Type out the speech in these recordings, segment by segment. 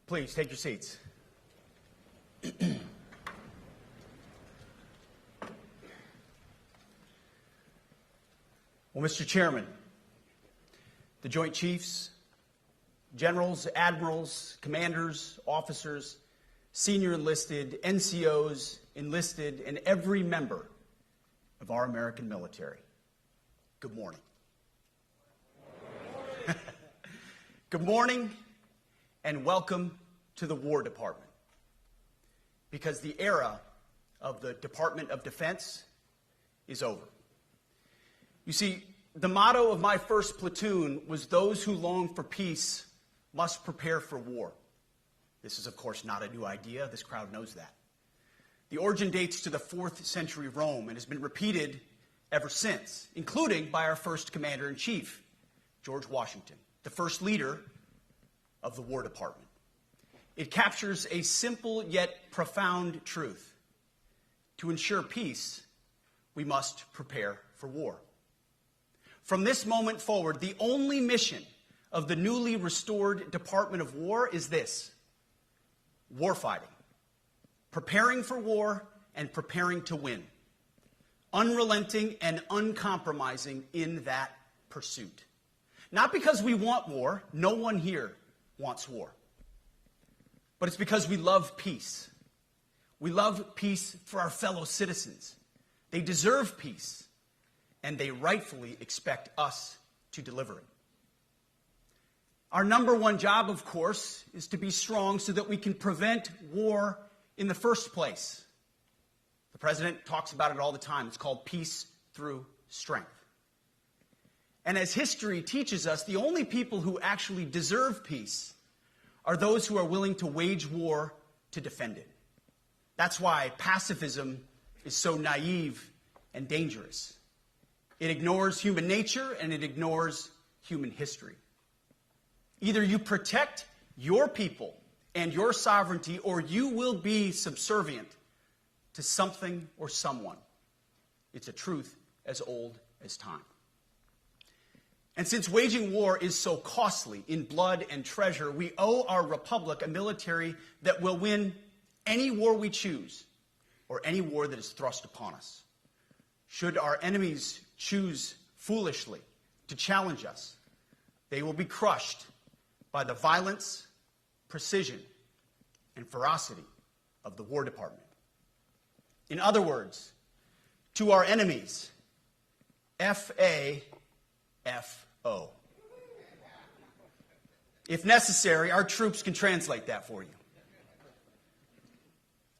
Please take your seats. Well, Mr. Chairman, the Joint Chiefs, generals, admirals, commanders, officers, senior enlisted, NCOs, enlisted, and every member of our American military, good morning. Good morning and welcome to the War Department, because the era of the Department of Defense is over. You see, the motto of my first platoon was, "Those who long for peace must prepare for war." This is, of course, not a new idea. This crowd knows that. The origin dates to the 4th century Rome and has been repeated ever since, including by our first commander-in-chief, George Washington, the first leader of the War Department. It captures a simple yet profound truth. To ensure peace, we must prepare for war. From this moment forward, the only mission of the newly restored Department of War is this: warfighting, preparing for war and preparing to win, unrelenting and uncompromising in that pursuit. Not because we want war, no one here wants war, but it's because we love peace. We love peace for our fellow citizens. They deserve peace, and they rightfully expect us to deliver it. Our number one job, of course, is to be strong so that we can prevent war in the first place. The president talks about it all the time. It's called peace through strength. And as history teaches us, the only people who actually deserve peace are those who are willing to wage war to defend it. That's why pacifism is so naive and dangerous. It ignores human nature and it ignores human history. Either you protect your people and your sovereignty, or you will be subservient to something or someone. It's a truth as old as time. And since waging war is so costly in blood and treasure, we owe our republic a military that will win any war we choose, or any war that is thrust upon us. Should our enemies choose foolishly to challenge us, they will be crushed by the violence, precision, and ferocity of the War Department. In other words, to our enemies, F-A-F-O. If necessary, our troops can translate that for you.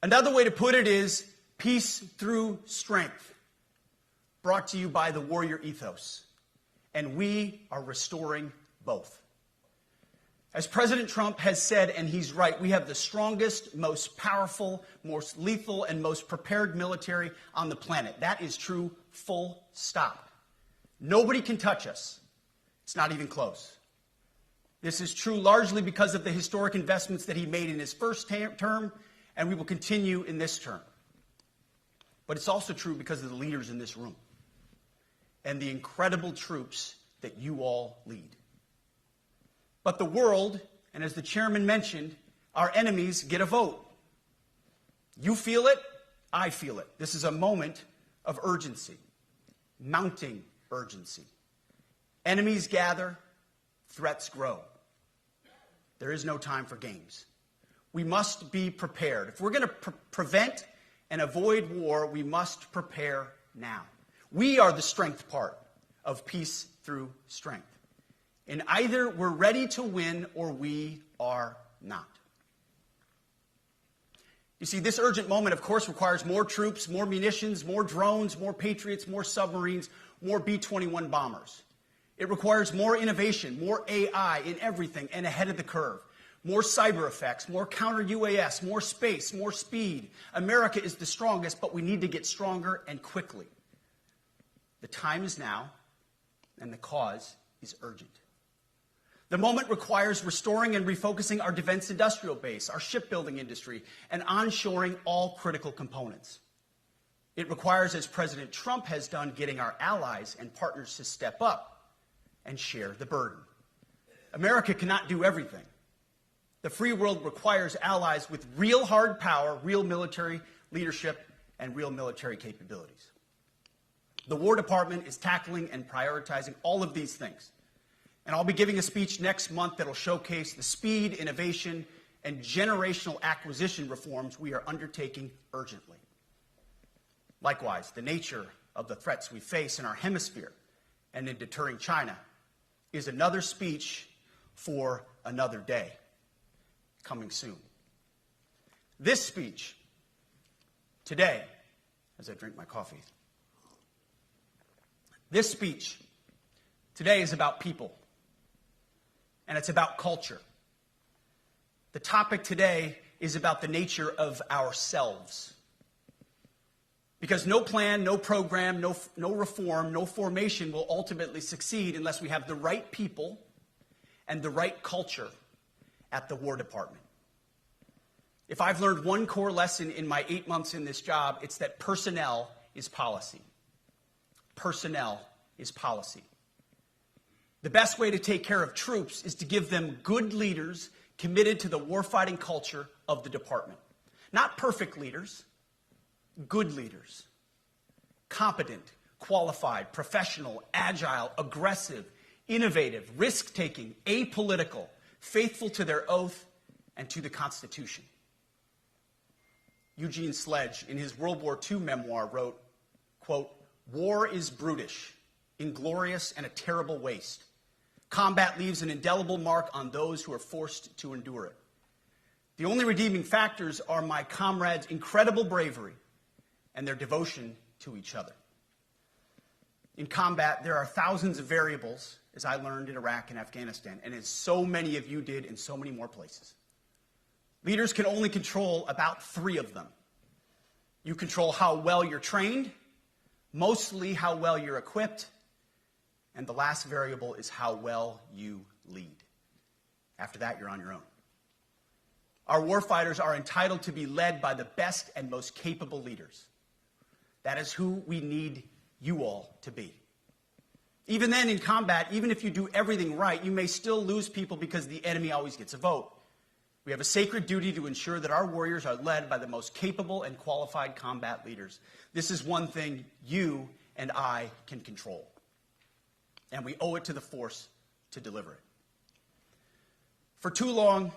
Another way to put it is peace through strength, brought to you by the warrior ethos. And we are restoring both. As President Trump has said, and he's right, we have the strongest, most powerful, most lethal, and most prepared military on the planet. That is true, full stop. Nobody can touch us. It's not even close. This is true largely because of the historic investments that he made in his first term, and we will continue in this term. But it's also true because of the leaders in this room and the incredible troops that you all lead. But the world, and as the chairman mentioned, our enemies get a vote. You feel it, I feel it. This is a moment of urgency, mounting urgency. Enemies gather, threats grow. There is no time for games. We must be prepared. If we're going to prevent and avoid war, we must prepare now. We are the strength part of peace through strength. And either we're ready to win or we are not. You see, this urgent moment, of course, requires more troops, more munitions, more drones, more Patriots, more submarines, more B-21 bombers. It requires more innovation, more AI in everything and ahead of the curve. More cyber effects, more counter-UAS, more space, more speed. America is the strongest, but we need to get stronger and quickly. The time is now, and the cause is urgent. The moment requires restoring and refocusing our defense industrial base, our shipbuilding industry, and onshoring all critical components. It requires, as President Trump has done, getting our allies and partners to step up and share the burden. America cannot do everything. The free world requires allies with real hard power, real military leadership, and real military capabilities. The War Department is tackling and prioritizing all of these things. And I'll be giving a speech next month that will showcase the speed, innovation, and generational acquisition reforms we are undertaking urgently. Likewise, the nature of the threats we face in our hemisphere and in deterring China is another speech for another day, coming soon. This speech today, as I drink my coffee, this speech today is about people, and it's about culture. The topic today is about the nature of ourselves. Because no plan, no program, no reform, no formation will ultimately succeed unless we have the right people and the right culture at the War Department. If I've learned one core lesson in my 8 months in this job, it's that personnel is policy. Personnel is policy. The best way to take care of troops is to give them good leaders committed to the warfighting culture of the department. Not perfect leaders, good leaders. Competent, qualified, professional, agile, aggressive, innovative, risk-taking, apolitical, faithful to their oath and to the Constitution. Eugene Sledge, in his World War II memoir, wrote, quote, "War is brutish, inglorious, and a terrible waste. Combat leaves an indelible mark on those who are forced to endure it. The only redeeming factors are my comrades' incredible bravery and their devotion to each other." In combat, there are thousands of variables, as I learned in Iraq and Afghanistan, and as so many of you did in so many more places. Leaders can only control about 3 of them. You control how well you're trained, mostly how well you're equipped, and the last variable is how well you lead. After that, you're on your own. Our warfighters are entitled to be led by the best and most capable leaders. That is who we need you all to be. Even then, in combat, even if you do everything right, you may still lose people because the enemy always gets a vote. We have a sacred duty to ensure that our warriors are led by the most capable and qualified combat leaders. This is one thing you and I can control. And we owe it to the force to deliver it. For too long,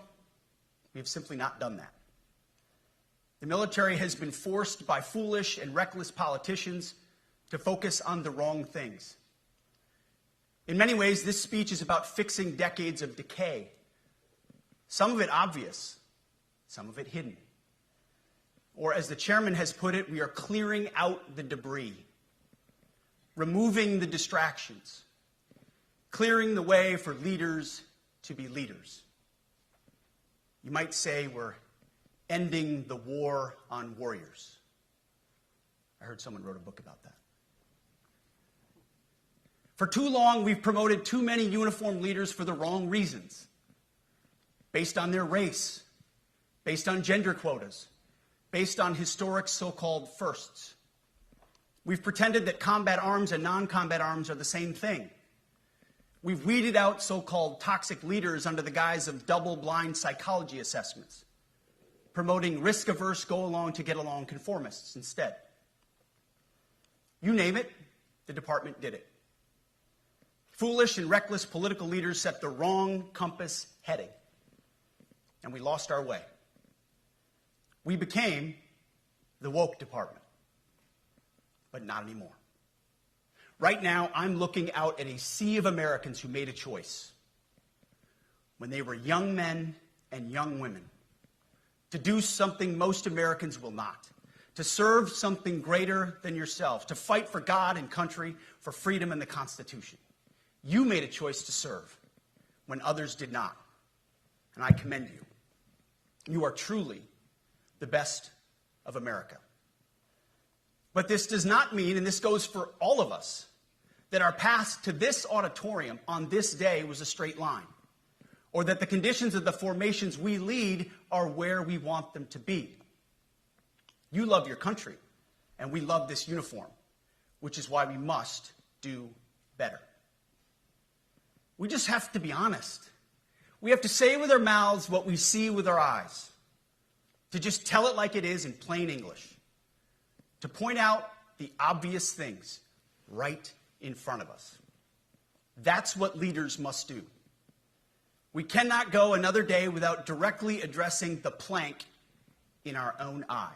we have simply not done that. The military has been forced by foolish and reckless politicians to focus on the wrong things. In many ways, this speech is about fixing decades of decay. Some of it obvious, some of it hidden. Or as the chairman has put it, we are clearing out the debris, removing the distractions, clearing the way for leaders to be leaders. You might say we're ending the war on warriors. I heard someone wrote a book about that. For too long, we've promoted too many uniformed leaders for the wrong reasons, based on their race, based on gender quotas, based on historic so-called firsts. We've pretended that combat arms and non-combat arms are the same thing. We've weeded out so-called toxic leaders under the guise of double-blind psychology assessments, promoting risk-averse, go-along-to-get-along conformists instead. You name it, the department did it. Foolish and reckless political leaders set the wrong compass heading, and we lost our way. We became the woke department, but not anymore. Right now, I'm looking out at a sea of Americans who made a choice when they were young men and young women to do something most Americans will not, to serve something greater than yourself, to fight for God and country, for freedom and the Constitution. You made a choice to serve when others did not, and I commend you. You are truly the best of America. But this does not mean, and this goes for all of us, that our path to this auditorium on this day was a straight line, or that the conditions of the formations we lead are where we want them to be. You love your country, and we love this uniform, which is why we must do better. We just have to be honest. We have to say with our mouths what we see with our eyes. To just tell it like it is in plain English. To point out the obvious things right in front of us. That's what leaders must do. We cannot go another day without directly addressing the plank in our own eye,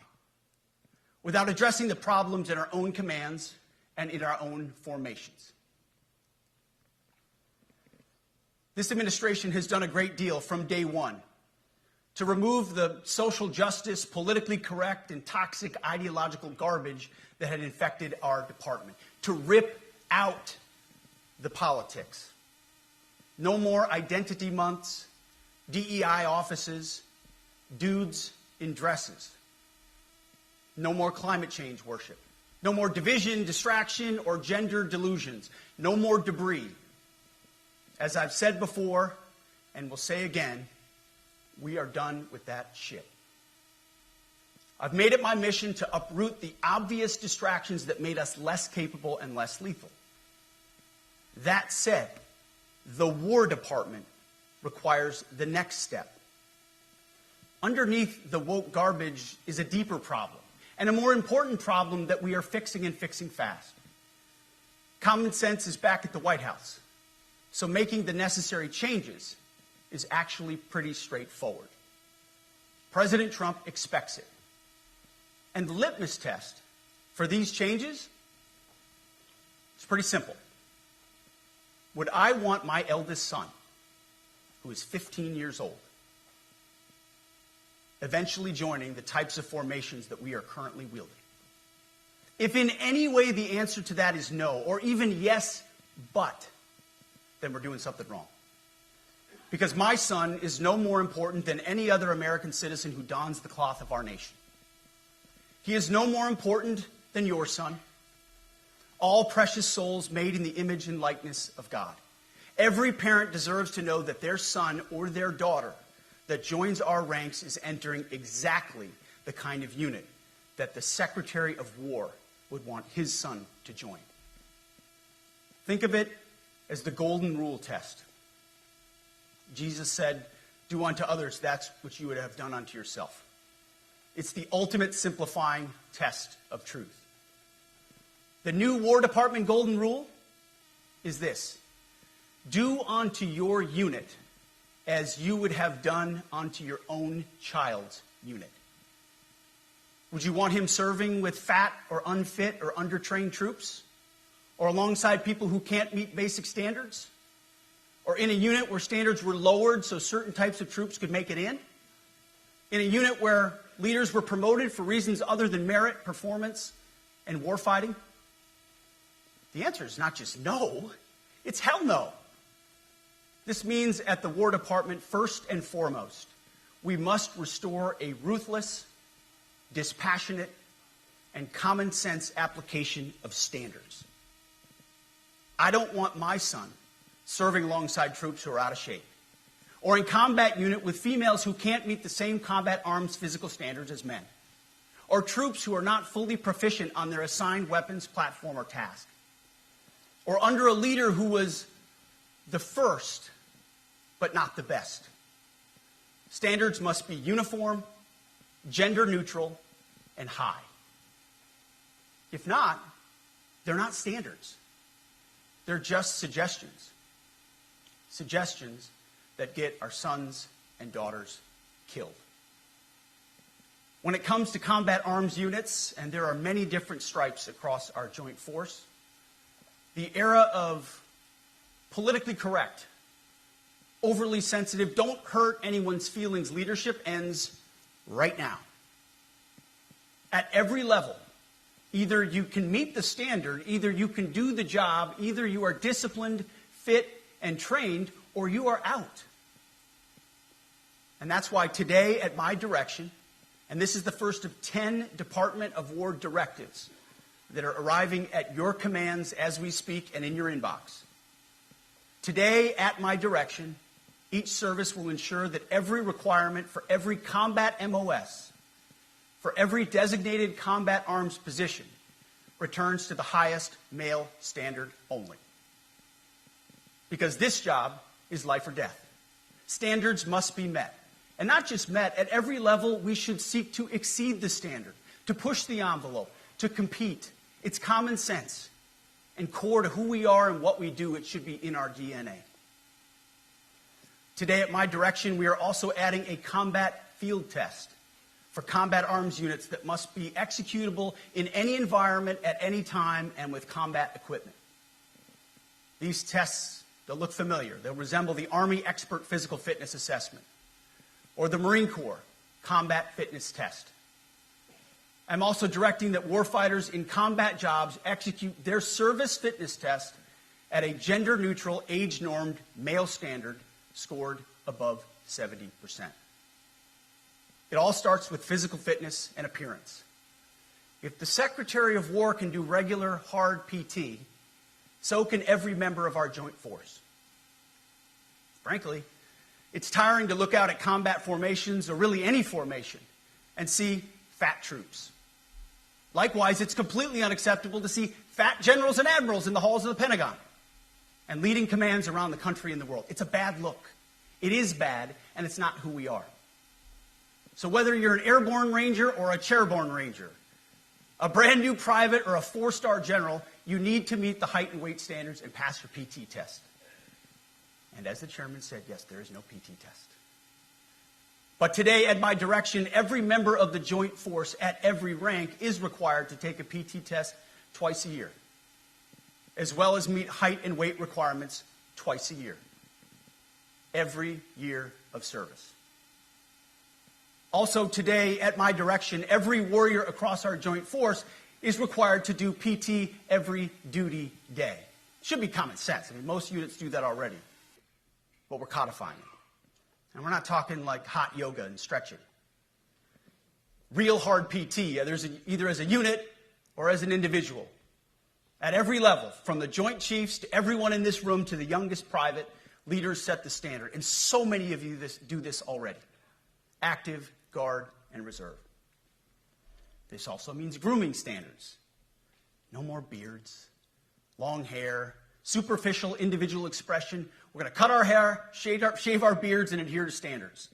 without addressing the problems in our own commands and in our own formations. This administration has done a great deal from day one to remove the social justice, politically correct, and toxic ideological garbage that had infected our department, to rip out the politics. No more identity months, DEI offices, dudes in dresses. No more climate change worship. No more division, distraction, or gender delusions. No more debris. As I've said before, and will say again, we are done with that shit. I've made it my mission to uproot the obvious distractions that made us less capable and less lethal. That said, the War Department requires the next step. Underneath the woke garbage is a deeper problem, and a more important problem that we are fixing and fixing fast. Common sense is back at the White House, so making the necessary changes is actually pretty straightforward. President Trump expects it. And the litmus test for these changes is pretty simple. Would I want my eldest son, who is 15 years old, eventually joining the types of formations that we are currently wielding? If in any way the answer to that is no, or even yes, but, then we're doing something wrong. Because my son is no more important than any other American citizen who dons the cloth of our nation. He is no more important than your son. All precious souls made in the image and likeness of God. Every parent deserves to know that their son or their daughter that joins our ranks is entering exactly the kind of unit that the Secretary of War would want his son to join. Think of it as the golden rule test. Jesus said, "Do unto others that which you would have done unto yourself." It's the ultimate simplifying test of truth. The new War Department golden rule is this: do unto your unit as you would have done unto your own child's unit. Would you want him serving with fat or unfit or undertrained troops? Or alongside people who can't meet basic standards? Or in a unit where standards were lowered so certain types of troops could make it in? In a unit where leaders were promoted for reasons other than merit, performance, and warfighting? The answer is not just no, it's hell no. This means at the War Department, first and foremost, we must restore a ruthless, dispassionate, and common sense application of standards. I don't want my son serving alongside troops who are out of shape, or in combat unit with females who can't meet the same combat arms physical standards as men, or troops who are not fully proficient on their assigned weapons, platform, or task, or under a leader who was the first but not the best. Standards must be uniform, gender neutral, and high. If not, they're not standards. They're just suggestions. Suggestions that get our sons and daughters killed. When it comes to combat arms units, and there are many different stripes across our joint force, the era of politically correct, overly sensitive, don't hurt anyone's feelings leadership ends right now. At every level, either you can meet the standard, either you can do the job, either you are disciplined, fit, and trained, or you are out. And that's why today, at my direction, and this is the first of 10 Department of War directives that are arriving at your commands as we speak and in your inbox. Today, at my direction, each service will ensure that every requirement for every combat MOS, for every designated combat arms position, returns to the highest male standard only. Because this job is life or death. Standards must be met. And not just met, at every level we should seek to exceed the standard, to push the envelope, to compete. It's common sense and core to who we are and what we do. It should be in our DNA. Today at my direction, we are also adding a combat field test for combat arms units that must be executable in any environment at any time and with combat equipment. These tests, they'll look familiar. They'll resemble the Army Expert Physical Fitness Assessment or the Marine Corps Combat Fitness Test. I'm also directing that warfighters in combat jobs execute their service fitness test at a gender-neutral, age-normed male standard scored above 70%. It all starts with physical fitness and appearance. If the Secretary of War can do regular, hard PT, so can every member of our joint force. Frankly, it's tiring to look out at combat formations, or really any formation, and see fat troops. Likewise, it's completely unacceptable to see fat generals and admirals in the halls of the Pentagon and leading commands around the country and the world. It's a bad look. It is bad, and it's not who we are. So whether you're an airborne ranger or a chairborne ranger, a brand new private or a 4-star general, you need to meet the height and weight standards and pass your PT test. And as the chairman said, yes, there is no PT test. But today, at my direction, every member of the joint force at every rank is required to take a PT test twice a year, as well as meet height and weight requirements twice a year, every year of service. Also today, at my direction, every warrior across our joint force is required to do PT every duty day. Should be common sense. I mean, most units do that already. But we're codifying it. And we're not talking like hot yoga and stretching. Real hard PT, either as a unit or as an individual. At every level, from the Joint Chiefs to everyone in this room to the youngest private, leaders set the standard. And so many of you do this already. Active, Guard, and Reserve. This also means grooming standards. No more beards, long hair, superficial individual expression. We're going to cut our hair, shave our beards, and adhere to standards.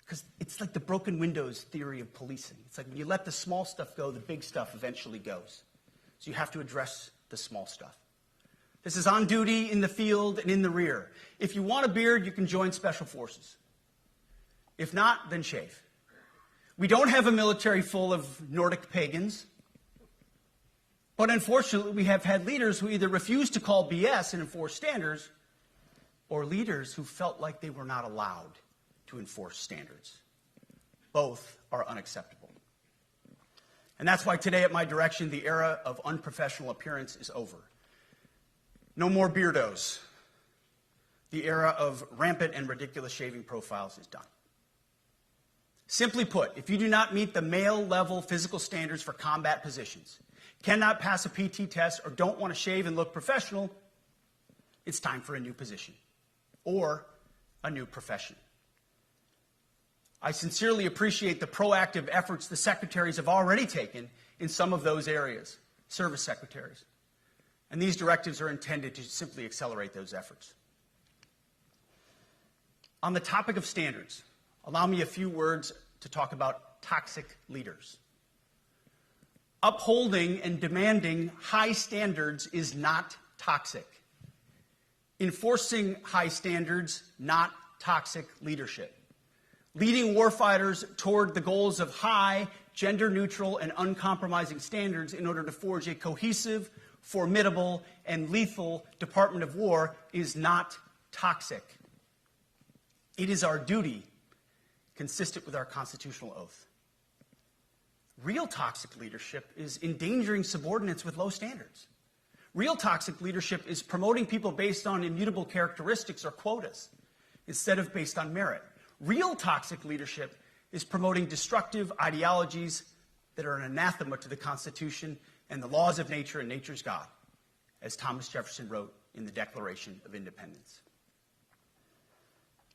Because it's like the broken windows theory of policing. It's like when you let the small stuff go, the big stuff eventually goes. So you have to address the small stuff. This is on duty, in the field, and in the rear. If you want a beard, you can join Special Forces. If not, then shave. We don't have a military full of Nordic pagans. But unfortunately, we have had leaders who either refuse to call BS and enforce standards, or leaders who felt like they were not allowed to enforce standards. Both are unacceptable. And that's why today, at my direction, the era of unprofessional appearance is over. No more beardos. The era of rampant and ridiculous shaving profiles is done. Simply put, if you do not meet the male-level physical standards for combat positions, cannot pass a PT test, or don't want to shave and look professional, it's time for a new position or a new profession. I sincerely appreciate the proactive efforts the secretaries have already taken in some of those areas, service secretaries. And these directives are intended to simply accelerate those efforts. On the topic of standards, allow me a few words to talk about toxic leaders. Upholding and demanding high standards is not toxic. Enforcing high standards, not toxic leadership. Leading warfighters toward the goals of high, gender-neutral, and uncompromising standards in order to forge a cohesive, formidable, and lethal Department of War is not toxic. It is our duty, consistent with our constitutional oath. Real toxic leadership is endangering subordinates with low standards. Real toxic leadership is promoting people based on immutable characteristics or quotas instead of based on merit. Real toxic leadership is promoting destructive ideologies that are an anathema to the Constitution and the laws of nature and nature's God, as Thomas Jefferson wrote in the Declaration of Independence.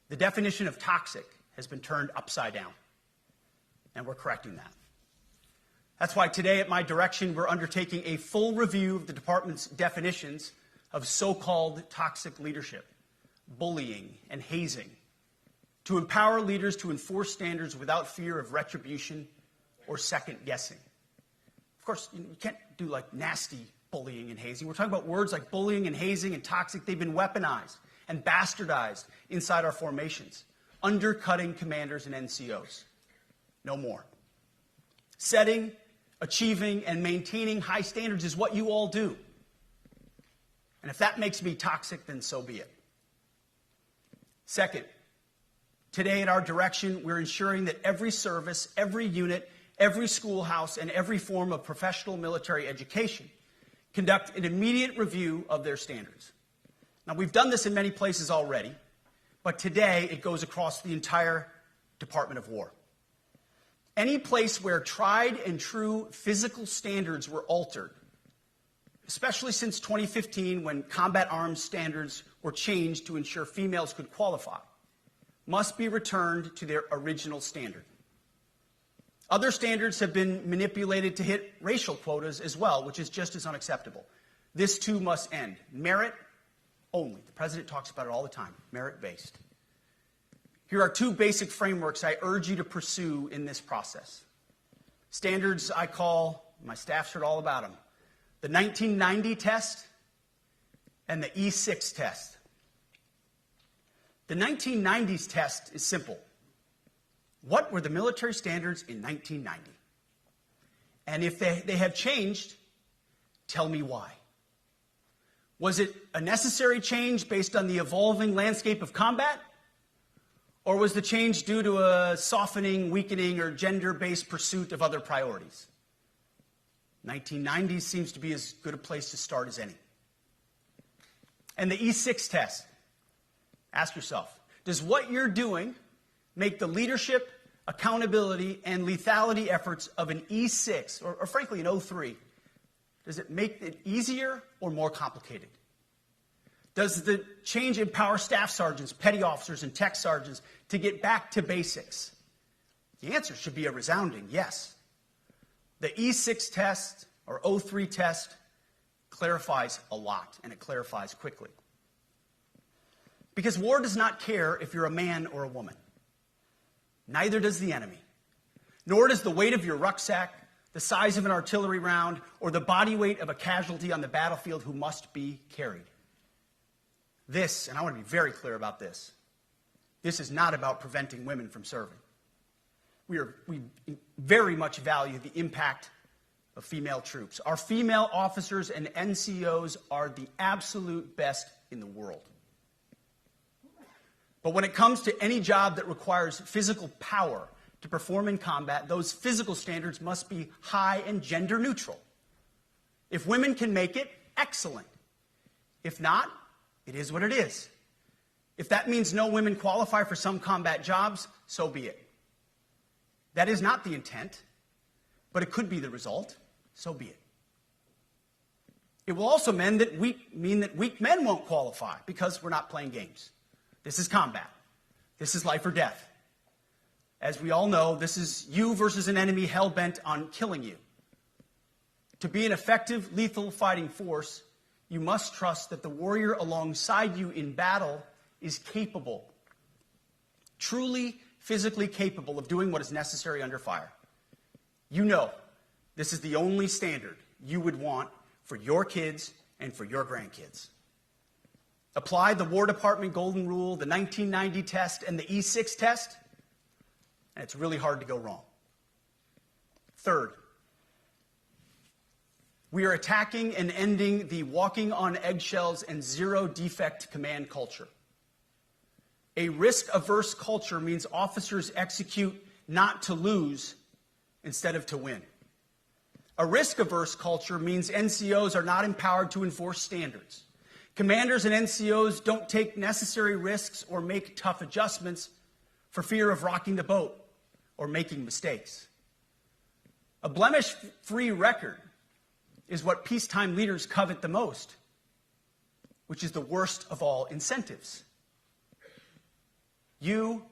The definition of toxic has been turned upside down, and we're correcting that. That's why today, at my direction, we're undertaking a full review of the department's definitions of so-called toxic leadership, bullying, and hazing, to empower leaders to enforce standards without fear of retribution or second guessing. Of course, you can't do like nasty bullying and hazing. We're talking about words like bullying and hazing and toxic. They've been weaponized and bastardized inside our formations, undercutting commanders and NCOs. No more. Setting, achieving, and maintaining high standards is what you all do. And if that makes me toxic, then so be it. Second, today at our direction, we're ensuring that every service, every unit, every schoolhouse, and every form of professional military education conduct an immediate review of their standards. Now, we've done this in many places already, but today it goes across the entire Department of War. Any place where tried and true physical standards were altered, especially since 2015 when combat arms standards were changed to ensure females could qualify, must be returned to their original standard. Other standards have been manipulated to hit racial quotas as well, which is just as unacceptable. This too must end. Merit only. The president talks about it all the time, merit-based. Here are two basic frameworks I urge you to pursue in this process. Standards I call, my staff's heard all about them, the 1990 test and the E6 test. The 1990s test is simple. What were the military standards in 1990? And if they have changed, tell me why. Was it a necessary change based on the evolving landscape of combat? Or was the change due to a softening, weakening, or gender-based pursuit of other priorities? 1990s seems to be as good a place to start as any. And the E6 test. Ask yourself, does what you're doing make the leadership, accountability, and lethality efforts of an E6, or frankly an O3, does it make it easier or more complicated? Does the change empower staff sergeants, petty officers, and tech sergeants to get back to basics? The answer should be a resounding yes. The E6 test, or O3 test, clarifies a lot, and it clarifies quickly. Because war does not care if you're a man or a woman. Neither does the enemy. Nor does the weight of your rucksack, the size of an artillery round, or the body weight of a casualty on the battlefield who must be carried. This, and I want to be very clear about this, this is not about preventing women from serving. We very much value the impact of female troops. Our female officers and NCOs are the absolute best in the world. But when it comes to any job that requires physical power to perform in combat, those physical standards must be high and gender neutral. If women can make it, excellent. If not, it is what it is. If that means no women qualify for some combat jobs, so be it. That is not the intent, but it could be the result, so be it. It will also mean that weak men won't qualify because we're not playing games. This is combat. This is life or death. As we all know, this is you versus an enemy hell-bent on killing you. To be an effective, lethal fighting force, you must trust that the warrior alongside you in battle is capable, truly physically capable of doing what is necessary under fire. You know this is the only standard you would want for your kids and for your grandkids. Apply the War Department Golden Rule, the 1990 test, and the E6 test, and it's really hard to go wrong. Third, we are attacking and ending the walking on eggshells and zero-defect command culture. A risk-averse culture means officers execute not to lose instead of to win. A risk-averse culture means NCOs are not empowered to enforce standards. Commanders and NCOs don't take necessary risks or make tough adjustments for fear of rocking the boat or making mistakes. A blemish-free record is what peacetime leaders covet the most, which is the worst of all incentives.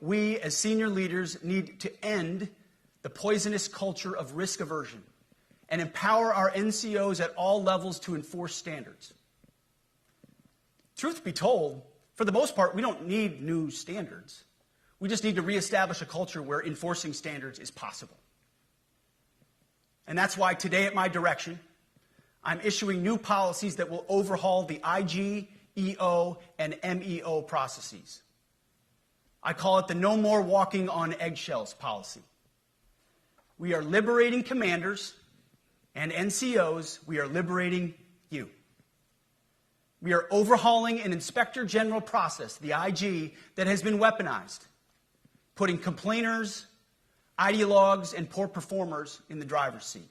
We, as senior leaders, need to end the poisonous culture of risk aversion and empower our NCOs at all levels to enforce standards. Truth be told, For the most part, we don't need new standards. We just need to reestablish a culture where enforcing standards is possible. And that's why today at my direction, I'm issuing new policies that will overhaul the IG, EO, and MEO processes. I call it the No More Walking on Eggshells policy. We are liberating commanders and NCOs. We are liberating you. We are overhauling an inspector general process, the IG, that has been weaponized, putting complainers, ideologues, and poor performers in the driver's seat.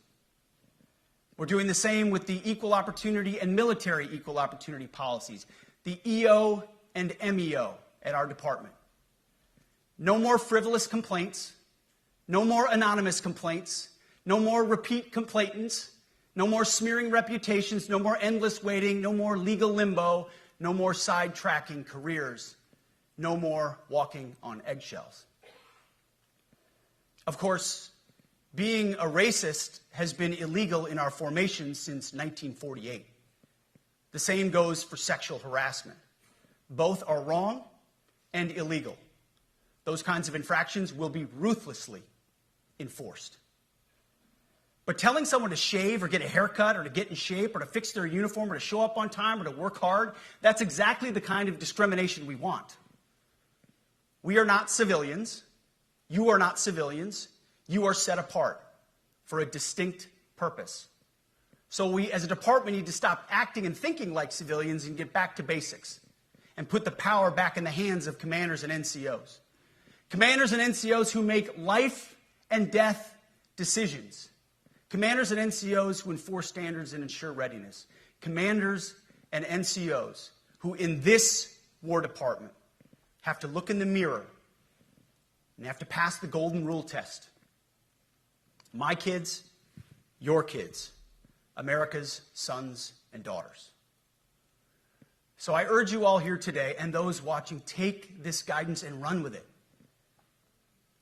We're doing the same with the equal opportunity and military equal opportunity policies, the EO and MEO at our department. No more frivolous complaints, no more anonymous complaints, no more repeat complainants, no more smearing reputations, no more endless waiting, no more legal limbo, no more sidetracking careers, no more walking on eggshells. Of course, being a racist has been illegal in our formation since 1948. The same goes for sexual harassment. Both are wrong and illegal. Those kinds of infractions will be ruthlessly enforced. But telling someone to shave or get a haircut or to get in shape or to fix their uniform or to show up on time or to work hard, that's exactly the kind of discrimination we want. We are not civilians. You are not civilians. You are set apart for a distinct purpose. So we, as a department, need to stop acting and thinking like civilians and get back to basics and put the power back in the hands of commanders and NCOs. Commanders and NCOs who make life and death decisions. Commanders and NCOs who enforce standards and ensure readiness. Commanders and NCOs who, in this War Department, have to look in the mirror and have to pass the golden rule test. My kids, your kids, America's sons and daughters. So I urge you all here today and those watching, take this guidance and run with it.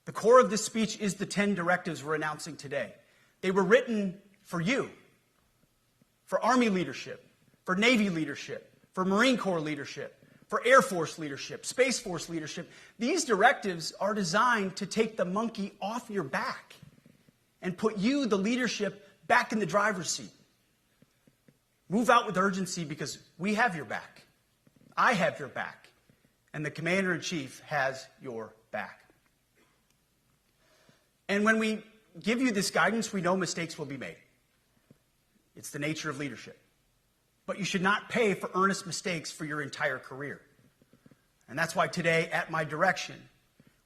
The core of this speech is the 10 directives we're announcing today. They were written for you, for Army leadership, for Navy leadership, for Marine Corps leadership, for Air Force leadership, Space Force leadership. These directives are designed to take the monkey off your back and put you, the leadership, back in the driver's seat. Move out with urgency because we have your back. I have your back. And the Commander-in-Chief has your back. And when we give you this guidance, we know mistakes will be made. It's the nature of leadership. But you should not pay for earnest mistakes for your entire career. And that's why today, at my direction,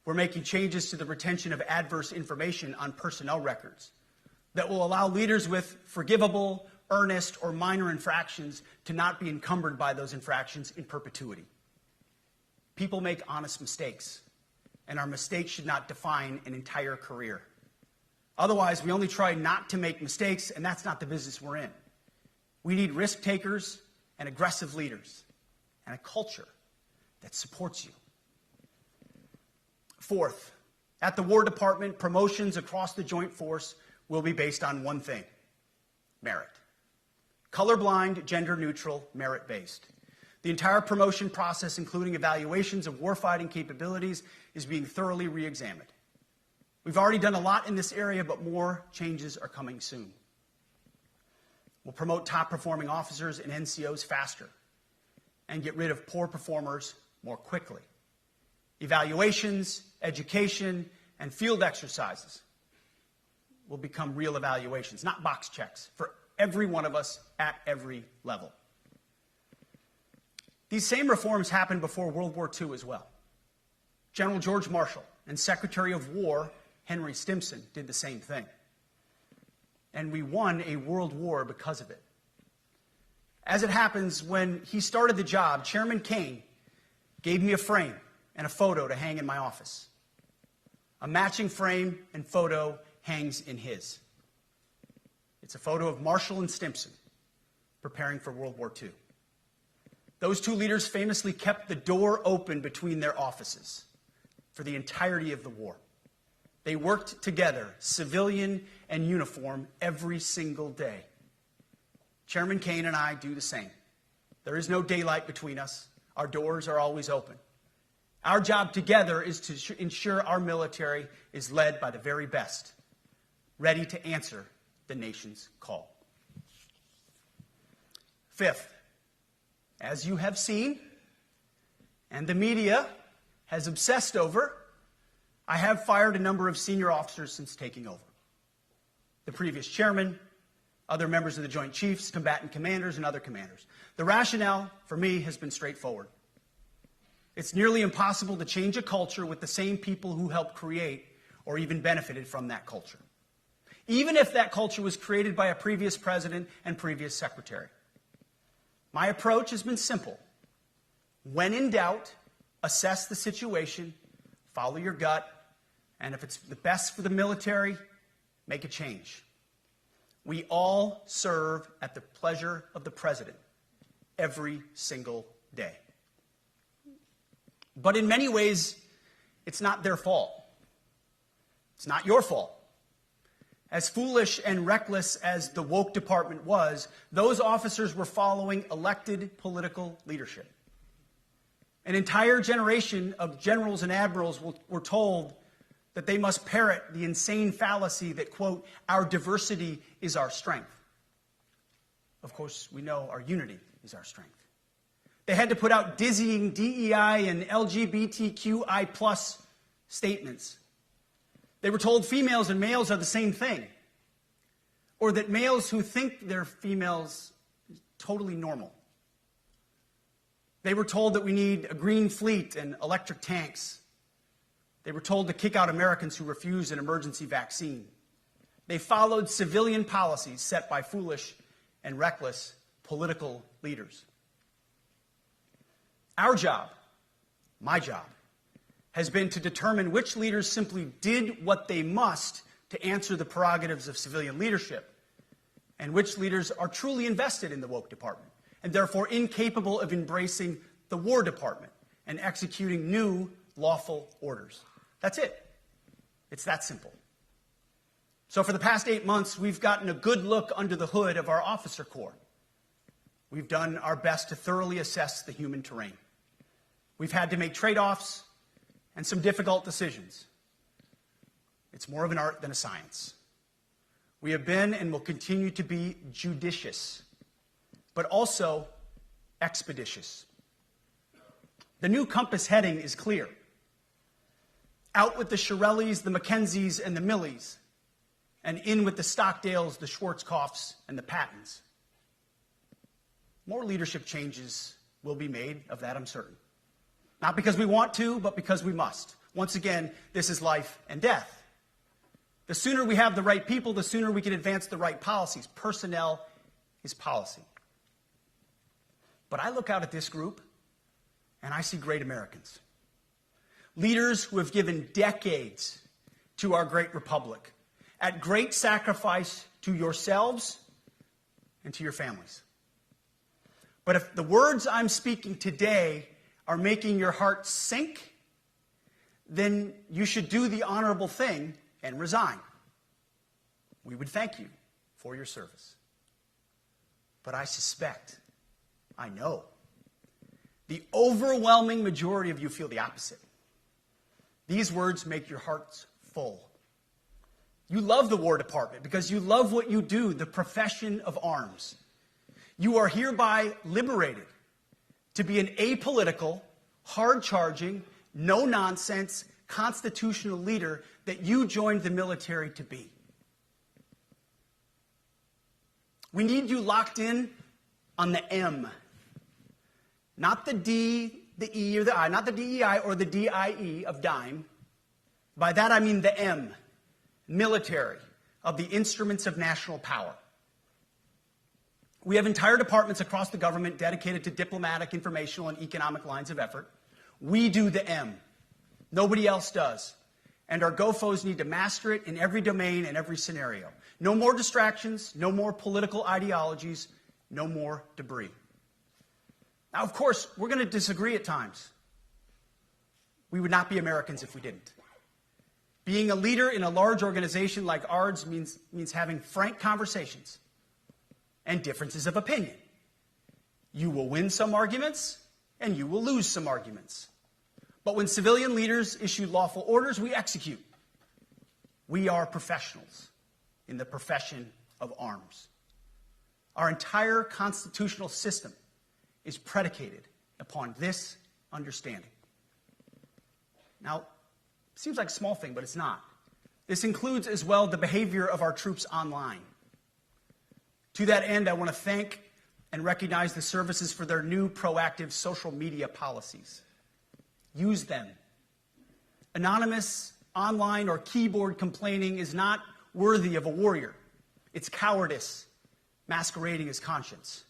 we're making changes to the retention of adverse information on personnel records that will allow leaders with forgivable, earnest, or minor infractions to not be encumbered by those infractions in perpetuity. People make honest mistakes, and our mistakes should not define an entire career. Otherwise, we only try not to make mistakes, and that's not the business we're in. We need risk takers and aggressive leaders and a culture that supports you. Fourth, at the War Department, promotions across the Joint Force will be based on one thing: merit. Colorblind, gender-neutral, merit-based. The entire promotion process, including evaluations of warfighting capabilities, is being thoroughly re-examined. We've already done a lot in this area, but more changes are coming soon. We'll promote top-performing officers and NCOs faster and get rid of poor performers more quickly. Evaluations, education, and field exercises will become real evaluations, not box checks, for every one of us at every level. These same reforms happened before World War II as well. General George Marshall and Secretary of War Henry Stimson did the same thing. And we won a world war because of it. As it happens, when he started the job, Chairman Kane gave me a frame and a photo to hang in my office. A matching frame and photo hangs in his. It's a photo of Marshall and Stimson preparing for World War II. Those two leaders famously kept the door open between their offices for the entirety of the war. They worked together, civilian and uniform, every single day. Chairman Kane and I do the same. There is no daylight between us. Our doors are always open. Our job together is to ensure our military is led by the very best, ready to answer the nation's call. Fifth, as you have seen, and the media has obsessed over, I have fired a number of senior officers since taking over. The previous chairman, other members of the Joint Chiefs, combatant commanders, and other commanders. The rationale for me has been straightforward. It's nearly impossible to change a culture with the same people who helped create or even benefited from that culture, even if that culture was created by a previous president and previous secretary. My approach has been simple. When in doubt, assess the situation, follow your gut, and if it's the best for the military, make a change. We all serve at the pleasure of the president every single day. But in many ways, it's not their fault. It's not your fault. As foolish and reckless as the woke department was, those officers were following elected political leadership. An entire generation of generals and admirals were told that they must parrot the insane fallacy that, quote, our diversity is our strength. Of course, we know our unity is our strength. They had to put out dizzying DEI and LGBTQI plus statements. They were told females and males are the same thing, or that males who think they're females is totally normal. They were told that we need a green fleet and electric tanks. They were told to kick out Americans who refuse an emergency vaccine. They followed civilian policies set by foolish and reckless political leaders. Our job, my job, has been to determine which leaders simply did what they must to answer the prerogatives of civilian leadership, and which leaders are truly invested in the woke department, and therefore incapable of embracing the War Department and executing new lawful orders. That's it. It's that simple. So for the past 8 months, we've gotten a good look under the hood of our officer corps. We've done our best to thoroughly assess the human terrain. We've had to make trade-offs and some difficult decisions. It's more of an art than a science. We have been and will continue to be judicious, but also expeditious. The new compass heading is clear. Out with the Shirellis, the Mackenzies, and the Millies, and in with the Stockdales, the Schwarzkopfs, and the Pattons. More leadership changes will be made, of that I'm certain. Not because we want to, but because we must. Once again, this is life and death. The sooner we have the right people, the sooner we can advance the right policies. Personnel is policy. But I look out at this group, and I see great Americans. Leaders who have given decades to our great republic, at great sacrifice to yourselves and to your families. But if the words I'm speaking today are making your heart sink, then you should do the honorable thing and resign. We would thank you for your service. But I suspect, I know, the overwhelming majority of you feel the opposite. These words make your hearts full. You love the War Department because you love what you do, the profession of arms. You are hereby liberated to be an apolitical, hard-charging, no-nonsense, constitutional leader that you joined the military to be. We need you locked in on the M. Not the D, the E, or the I. Not the DEI or the DIE of dime. By that I mean the M, military, of the instruments of national power. We have entire departments across the government dedicated to diplomatic, informational, and economic lines of effort. We do the M. Nobody else does. And our GOFOs need to master it in every domain and every scenario. No more distractions, no more political ideologies, no more debris. Now, of course, we're going to disagree at times. We would not be Americans if we didn't. Being a leader in a large organization like ours means having frank conversations and differences of opinion. You will win some arguments, and you will lose some arguments. But when civilian leaders issue lawful orders, we execute. We are professionals in the profession of arms. Our entire constitutional system is predicated upon this understanding. Now, it seems like a small thing, but it's not. This includes as well the behavior of our troops online. To that end, I want to thank and recognize the services for their new proactive social media policies. Use them. Anonymous, online, or keyboard complaining is not worthy of a warrior. It's cowardice masquerading as conscience.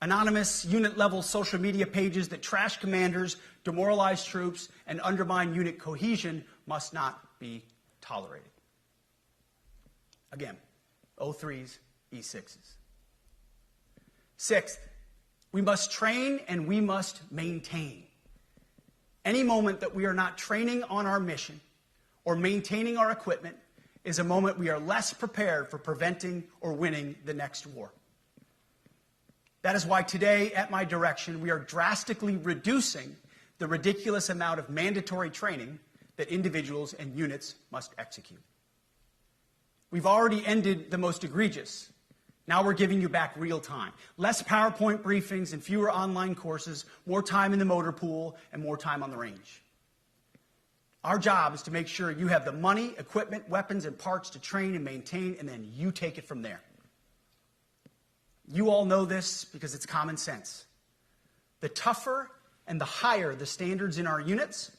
Anonymous, unit-level social media pages that trash commanders, demoralize troops, and undermine unit cohesion must not be tolerated. Again, O3s, E6s. Sixth, we must train and we must maintain. Any moment that we are not training on our mission or maintaining our equipment is a moment we are less prepared for preventing or winning the next war. That is why today, at my direction, we are drastically reducing the ridiculous amount of mandatory training that individuals and units must execute. We've already ended the most egregious. Now we're giving you back real time. Less PowerPoint briefings and fewer online courses, more time in the motor pool, and more time on the range. Our job is to make sure you have the money, equipment, weapons, and parts to train and maintain, and then you take it from there. You all know this because it's common sense. The tougher and the higher the standards in our units,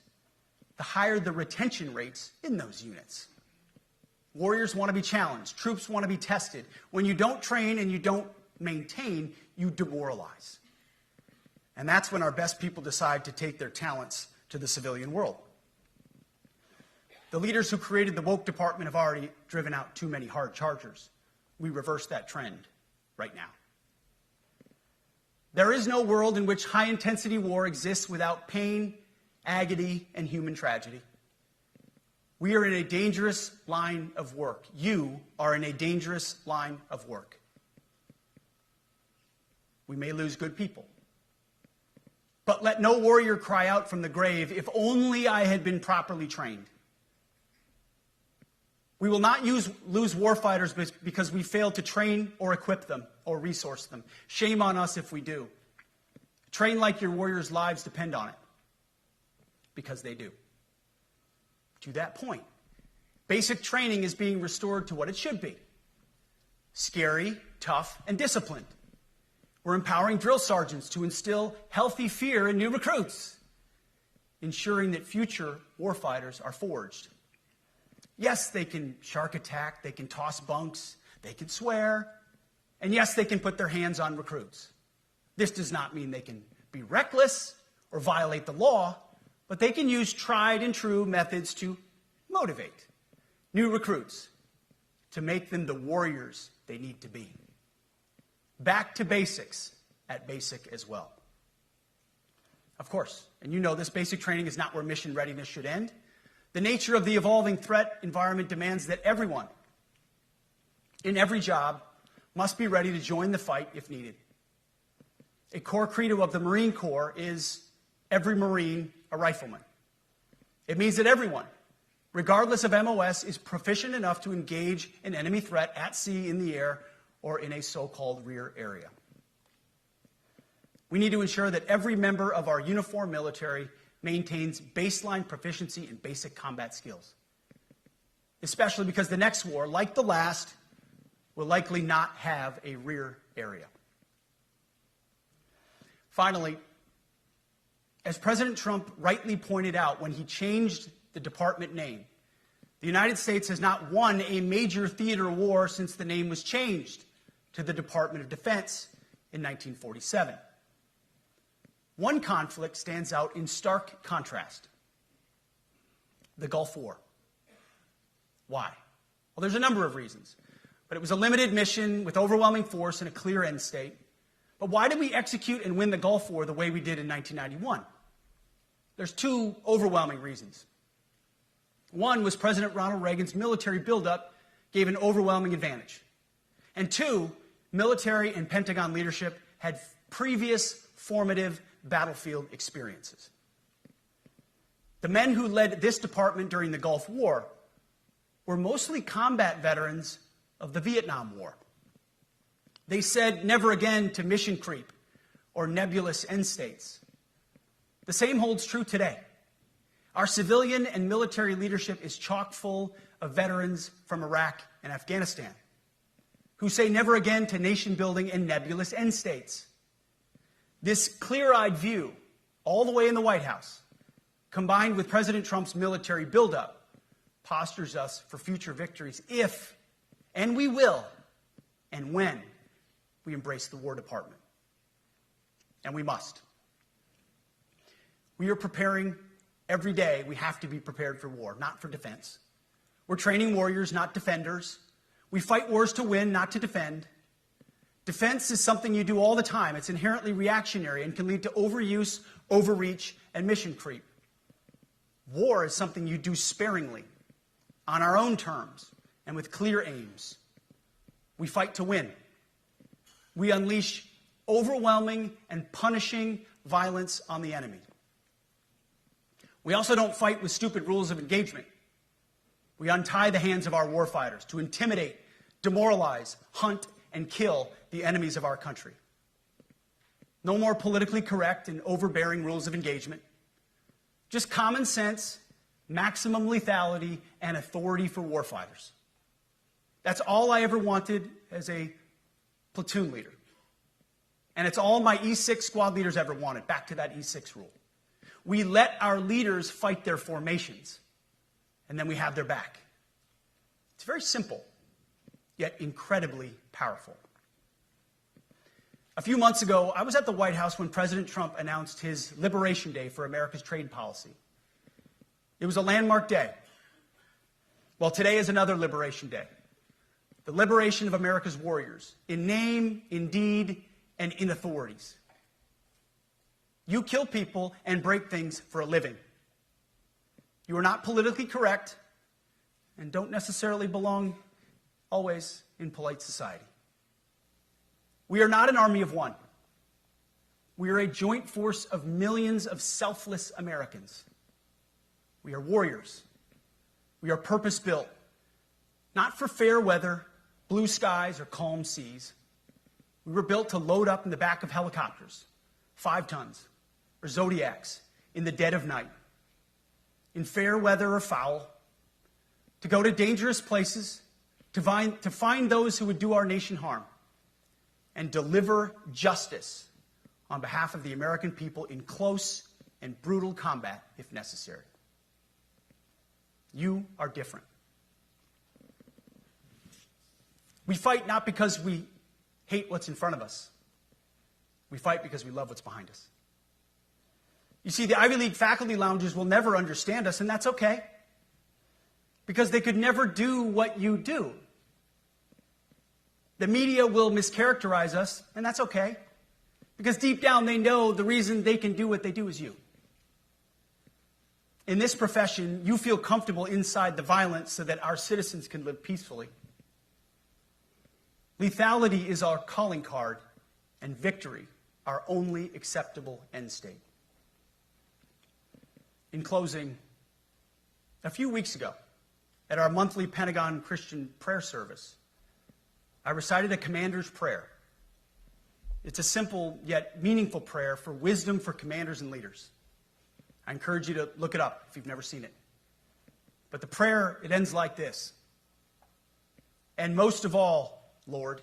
the higher the retention rates in those units. Warriors want to be challenged. Troops want to be tested. When you don't train and you don't maintain, you demoralize. And that's when our best people decide to take their talents to the civilian world. The leaders who created the woke department have already driven out too many hard chargers. We reverse that trend right now. There is no world in which high-intensity war exists without pain, agony, and human tragedy. We are in a dangerous line of work. You are in a dangerous line of work. We may lose good people. But let no warrior cry out from the grave, "If only I had been properly trained." We will not lose warfighters because we failed to train or equip them or resource them. Shame on us if we do. Train like your warriors' lives depend on it, because they do. To that point, basic training is being restored to what it should be: scary, tough, and disciplined. We're empowering drill sergeants to instill healthy fear in new recruits, ensuring that future warfighters are forged. Yes, they can shark attack, they can toss bunks, they can swear, and yes, they can put their hands on recruits. This does not mean they can be reckless or violate the law, but they can use tried and true methods to motivate new recruits, to make them the warriors they need to be. Back to basics at basic as well. Of course, and you know this, basic training is not where mission readiness should end. The nature of the evolving threat environment demands that everyone, in every job, must be ready to join the fight if needed. A core credo of the Marine Corps is every Marine a rifleman. It means that everyone, regardless of MOS, is proficient enough to engage an enemy threat at sea, in the air, or in a so-called rear area. We need to ensure that every member of our uniformed military maintains baseline proficiency in basic combat skills, especially because the next war, like the last, will likely not have a rear area. Finally, as President Trump rightly pointed out when he changed the department name, the United States has not won a major theater war since the name was changed to the Department of Defense in 1947. One conflict stands out in stark contrast: the Gulf War. Why? Well, there's a number of reasons, but it was a limited mission with overwhelming force and a clear end state. But why did we execute and win the Gulf War the way we did in 1991? There's two overwhelming reasons. One was President Ronald Reagan's military buildup gave an overwhelming advantage. And two, military and Pentagon leadership had previous formative battlefield experiences. The men who led this department during the Gulf War were mostly combat veterans of the Vietnam War. They said never again to mission creep or nebulous end states. The same holds true today. Our civilian and military leadership is chock full of veterans from Iraq and Afghanistan who say never again to nation building and nebulous end states. This clear-eyed view, all the way in the White House, combined with President Trump's military buildup, postures us for future victories if, and we will, and when we embrace the War Department. And we must. We are preparing every day. We have to be prepared for war, not for defense. We're training warriors, not defenders. We fight wars to win, not to defend. Defense is something you do all the time. It's inherently reactionary and can lead to overuse, overreach, and mission creep. War is something you do sparingly, on our own terms, and with clear aims. We fight to win. We unleash overwhelming and punishing violence on the enemy. We also don't fight with stupid rules of engagement. We untie the hands of our warfighters to intimidate, demoralize, hunt, and kill the enemies of our country. No more politically correct and overbearing rules of engagement. Just common sense, maximum lethality, and authority for warfighters. That's all I ever wanted as a platoon leader. And it's all my E6 squad leaders ever wanted, back to that E6 rule. We let our leaders fight their formations, and then we have their back. It's very simple, yet incredibly powerful. A few months ago, I was at the White House when President Trump announced his Liberation Day for America's trade policy. It was a landmark day. Well, today is another Liberation Day. The liberation of America's warriors, in name, in deed, and in authorities. You kill people and break things for a living. You are not politically correct and don't necessarily belong always in polite society. We are not an army of one. We are a joint force of millions of selfless Americans. We are warriors. We are purpose-built, not for fair weather, blue skies, or calm seas. We were built to load up in the back of helicopters, 5 tons, or Zodiacs, in the dead of night, in fair weather or foul, to go to dangerous places, to find those who would do our nation harm, and deliver justice on behalf of the American people in close and brutal combat if necessary. You are different. We fight not because we hate what's in front of us. We fight because we love what's behind us. You see, the Ivy League faculty lounges will never understand us, and that's okay, because they could never do what you do. The media will mischaracterize us, and that's okay, because deep down they know the reason they can do what they do is you. In this profession, you feel comfortable inside the violence so that our citizens can live peacefully. Lethality is our calling card, and victory our only acceptable end state. In closing, a few weeks ago, at our monthly Pentagon Christian prayer service, I recited a commander's prayer. It's a simple yet meaningful prayer for wisdom for commanders and leaders. I encourage you to look it up if you've never seen it. But the prayer, it ends like this. And most of all, Lord,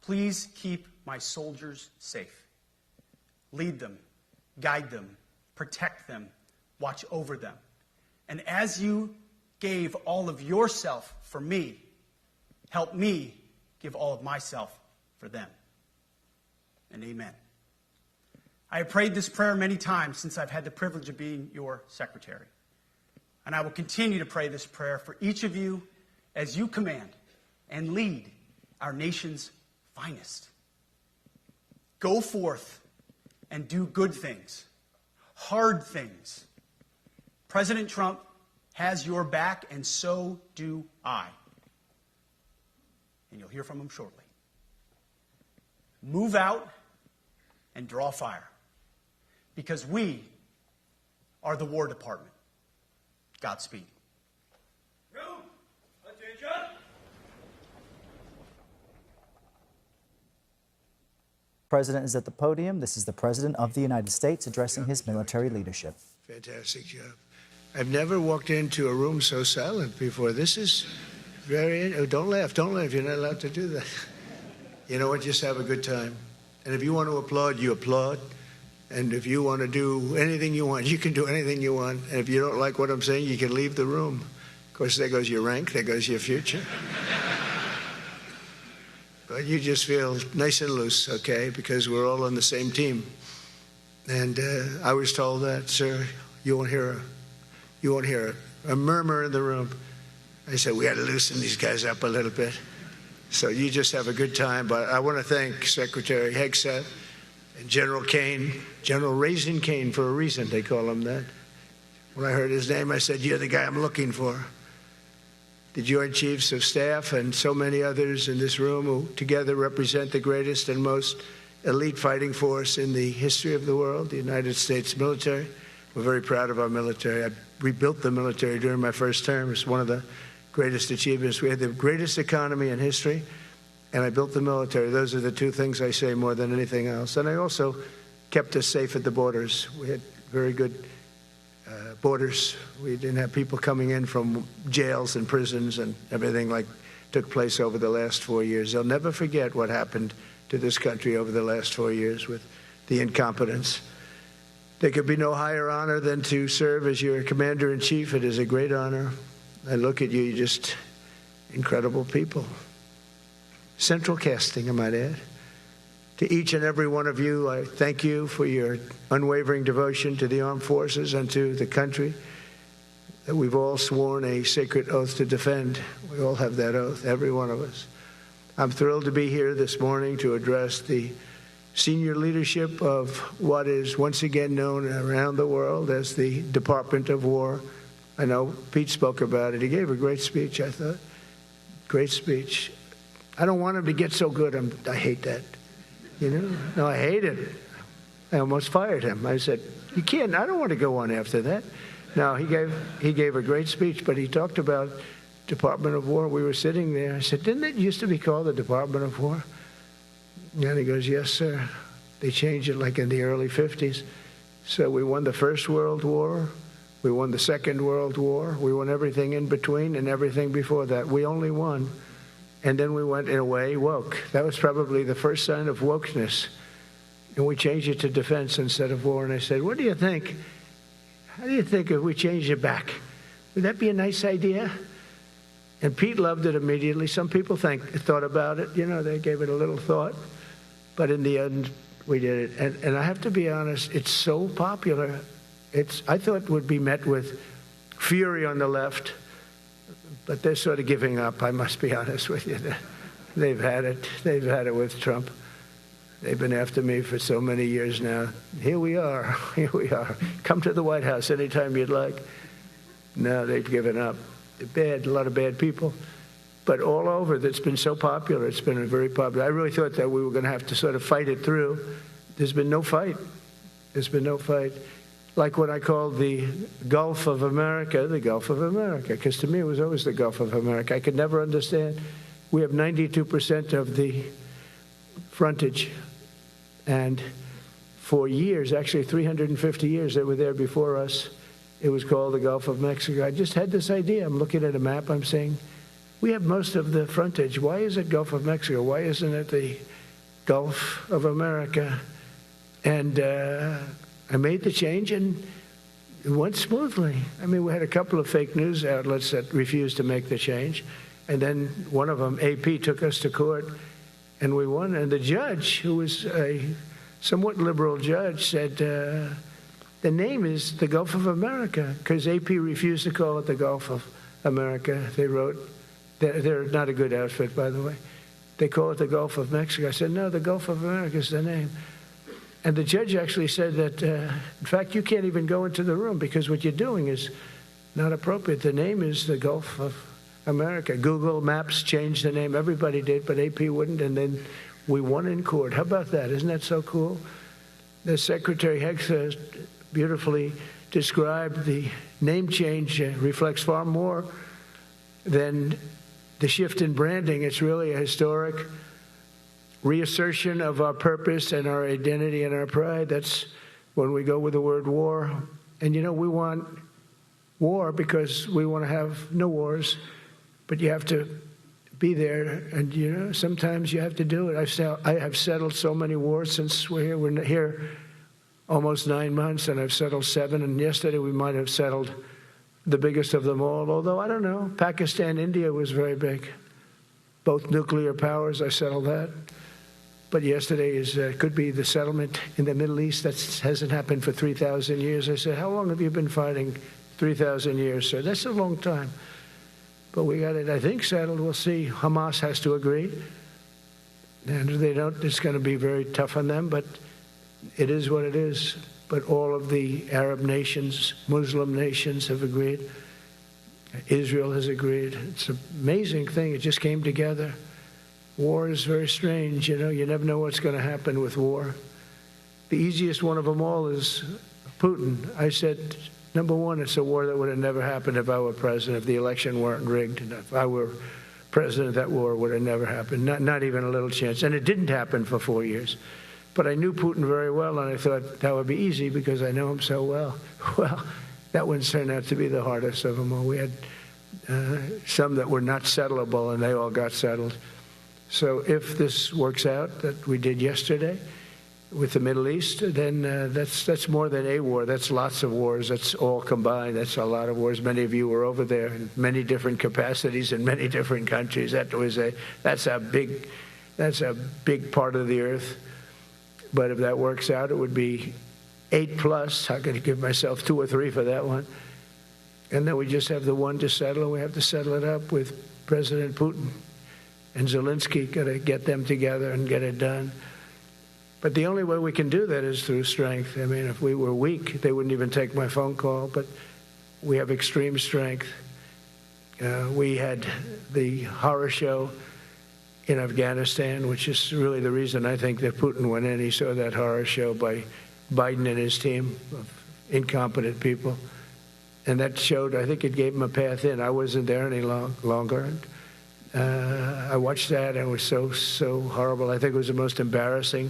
please keep my soldiers safe. Lead them, guide them, protect them, watch over them. And as you gave all of yourself for me, help me give all of myself for them. And amen. I have prayed this prayer many times since I've had the privilege of being your secretary. And I will continue to pray this prayer for each of you as you command and lead our nation's finest. Go forth and do good things, hard things. President Trump has your back, and so do I. And you'll hear from him shortly. Move out and draw fire. because we are the War Department. Godspeed. President is at the podium. This is the President of the United States addressing his military leadership. Fantastic job. I've never walked into a room so silent before. This is very... Oh, don't laugh. You're not allowed to do that. You know what? Just have a good time. And if you want to applaud, you applaud. And if you want to do anything you want, you can do anything you want. And if you don't like what I'm saying, you can leave the room. Of course, there goes your rank. There goes your future. But you just feel nice and loose, okay? Because we're all on the same team. And I was told that, sir, you won't hear a murmur in the room. I said, we got to loosen these guys up a little bit. So you just have a good time. But I want to thank Secretary Hegseth and General Kane, General Raisin Kane for a reason, they call him that. When I heard his name, I said, you're the guy I'm looking for. The Joint Chiefs of Staff and so many others in this room who together represent the greatest and most elite fighting force in the history of the world, the United States military. We're very proud of our military. I rebuilt the military during my first term. It's one of the greatest achievements. We had the greatest economy in history, and I built the military. Those are the two things I say more than anything else. And I also kept us safe at the borders. We had very good borders. We didn't have people coming in from jails and prisons and everything like took place over the last 4 years. They'll never forget what happened to this country over the last 4 years with the incompetence. There could be no higher honor than to serve as your commander-in-chief. It is a great honor. I look at you, you're just incredible people. Central casting, I might add. To each and every one of you, I thank you for your unwavering devotion to the armed forces and to the country that we've all sworn a sacred oath to defend. We all have that oath, every one of us. I'm thrilled to be here this morning to address the senior leadership of what is once again known around the world as the Department of War. I know Pete spoke about it. He gave a great speech, I thought. Great speech. I don't want him to get so good. I hate that. You know? No, I hate it. I almost fired him. I said, you can't. I don't want to go on after that. No, he gave a great speech, but he talked about Department of War. We were sitting there. I said, didn't it used to be called the Department of War? And he goes, yes, sir. They changed it like in the early 50s. So we won the First World War. We won the Second World War. We won everything in between and everything before that. We only won. And then we went, in a way, woke. That was probably the first sign of wokeness. And we changed it to defense instead of war. And I said, what do you think? How do you think if we changed it back? Would that be a nice idea? And Pete loved it immediately. Some people thought about it. You know, they gave it a little thought. But in the end, we did it. And I have to be honest, it's so popular. I thought it would be met with fury on the left. But they're sort of giving up, I must be honest with you. They've had it. They've had it with Trump. They've been after me for so many years now. Here we are. Here we are. Come to the White House anytime you'd like. No, they've given up. They're bad, a lot of bad people. But all over, that's been so popular. It's been very popular. I really thought that we were going to have to sort of fight it through. There's been no fight. There's been no fight. Like what I called the Gulf of America, because to me it was always the Gulf of America. I could never understand. We have 92% of the frontage, and for years, actually 350 years, they were there before us. It was called the Gulf of Mexico. I just had this idea. I'm looking at a map. I'm saying, we have most of the frontage. Why is it Gulf of Mexico? Why isn't it the Gulf of America? And I made the change, and it went smoothly. I mean, we had a couple of fake news outlets that refused to make the change. And then one of them, AP, took us to court, and we won. And the judge, who was a somewhat liberal judge, said the name is the Gulf of America, because AP refused to call it the Gulf of America. They wrote, they're not a good outfit, by the way. They call it the Gulf of Mexico. I said, no, the Gulf of America is the name. And the judge actually said that, in fact, you can't even go into the room because what you're doing is not appropriate. The name is the Gulf of America. Google Maps changed the name. Everybody did, but AP wouldn't. And then we won in court. How about that? Isn't that so cool? the Secretary Hegseth beautifully described, the name change reflects far more than the shift in branding. It's really a historic reassertion of our purpose and our identity and our pride. That's when we go with the word war. And, you know, we want war because we want to have no wars, but you have to be there, and, you know, sometimes you have to do it. I have settled so many wars since we're here. We're here almost 9 months, and I've settled 7, and yesterday we might have settled the biggest of them all, although I don't know. Pakistan, India was very big. Both nuclear powers, I settled that. But yesterday could be the settlement in the Middle East. That hasn't happened for 3,000 years. I said, how long have you been fighting? 3,000 years, sir. That's a long time. But we got it, I think, settled. We'll see. Hamas has to agree. And if they don't, it's going to be very tough on them. But it is what it is. But all of the Arab nations, Muslim nations have agreed. Israel has agreed. It's an amazing thing. It just came together. War is very strange. You know, you never know what's going to happen with war. The easiest one of them all is Putin. I said, number one, it's a war that would have never happened if I were president, if the election weren't rigged. And if I were president, that war would have never happened, not even a little chance. And it didn't happen for 4 years. But I knew Putin very well, and I thought that would be easy because I know him so well. Well, that one turned out to be the hardest of them all. We had some that were not settleable, and they all got settled. So if this works out, that we did yesterday with the Middle East, then that's more than a war. That's lots of wars. That's all combined. That's a lot of wars. Many of you were over there in many different capacities in many different countries. That's a big part of the earth. But if that works out, it would be 8+. How could I give myself 2 or 3 for that one? And then we just have the one to settle, and we have to settle it up with President Putin and Zelensky. Got to get them together and get it done. But the only way we can do that is through strength. I mean, if we were weak, they wouldn't even take my phone call. But we have extreme strength. We had the horror show in Afghanistan, which is really the reason I think that Putin went in. He saw that horror show by Biden and his team of incompetent people. And that showed, I think it gave him a path in. I wasn't there any longer. I watched that, and it was so horrible. I think it was the most embarrassing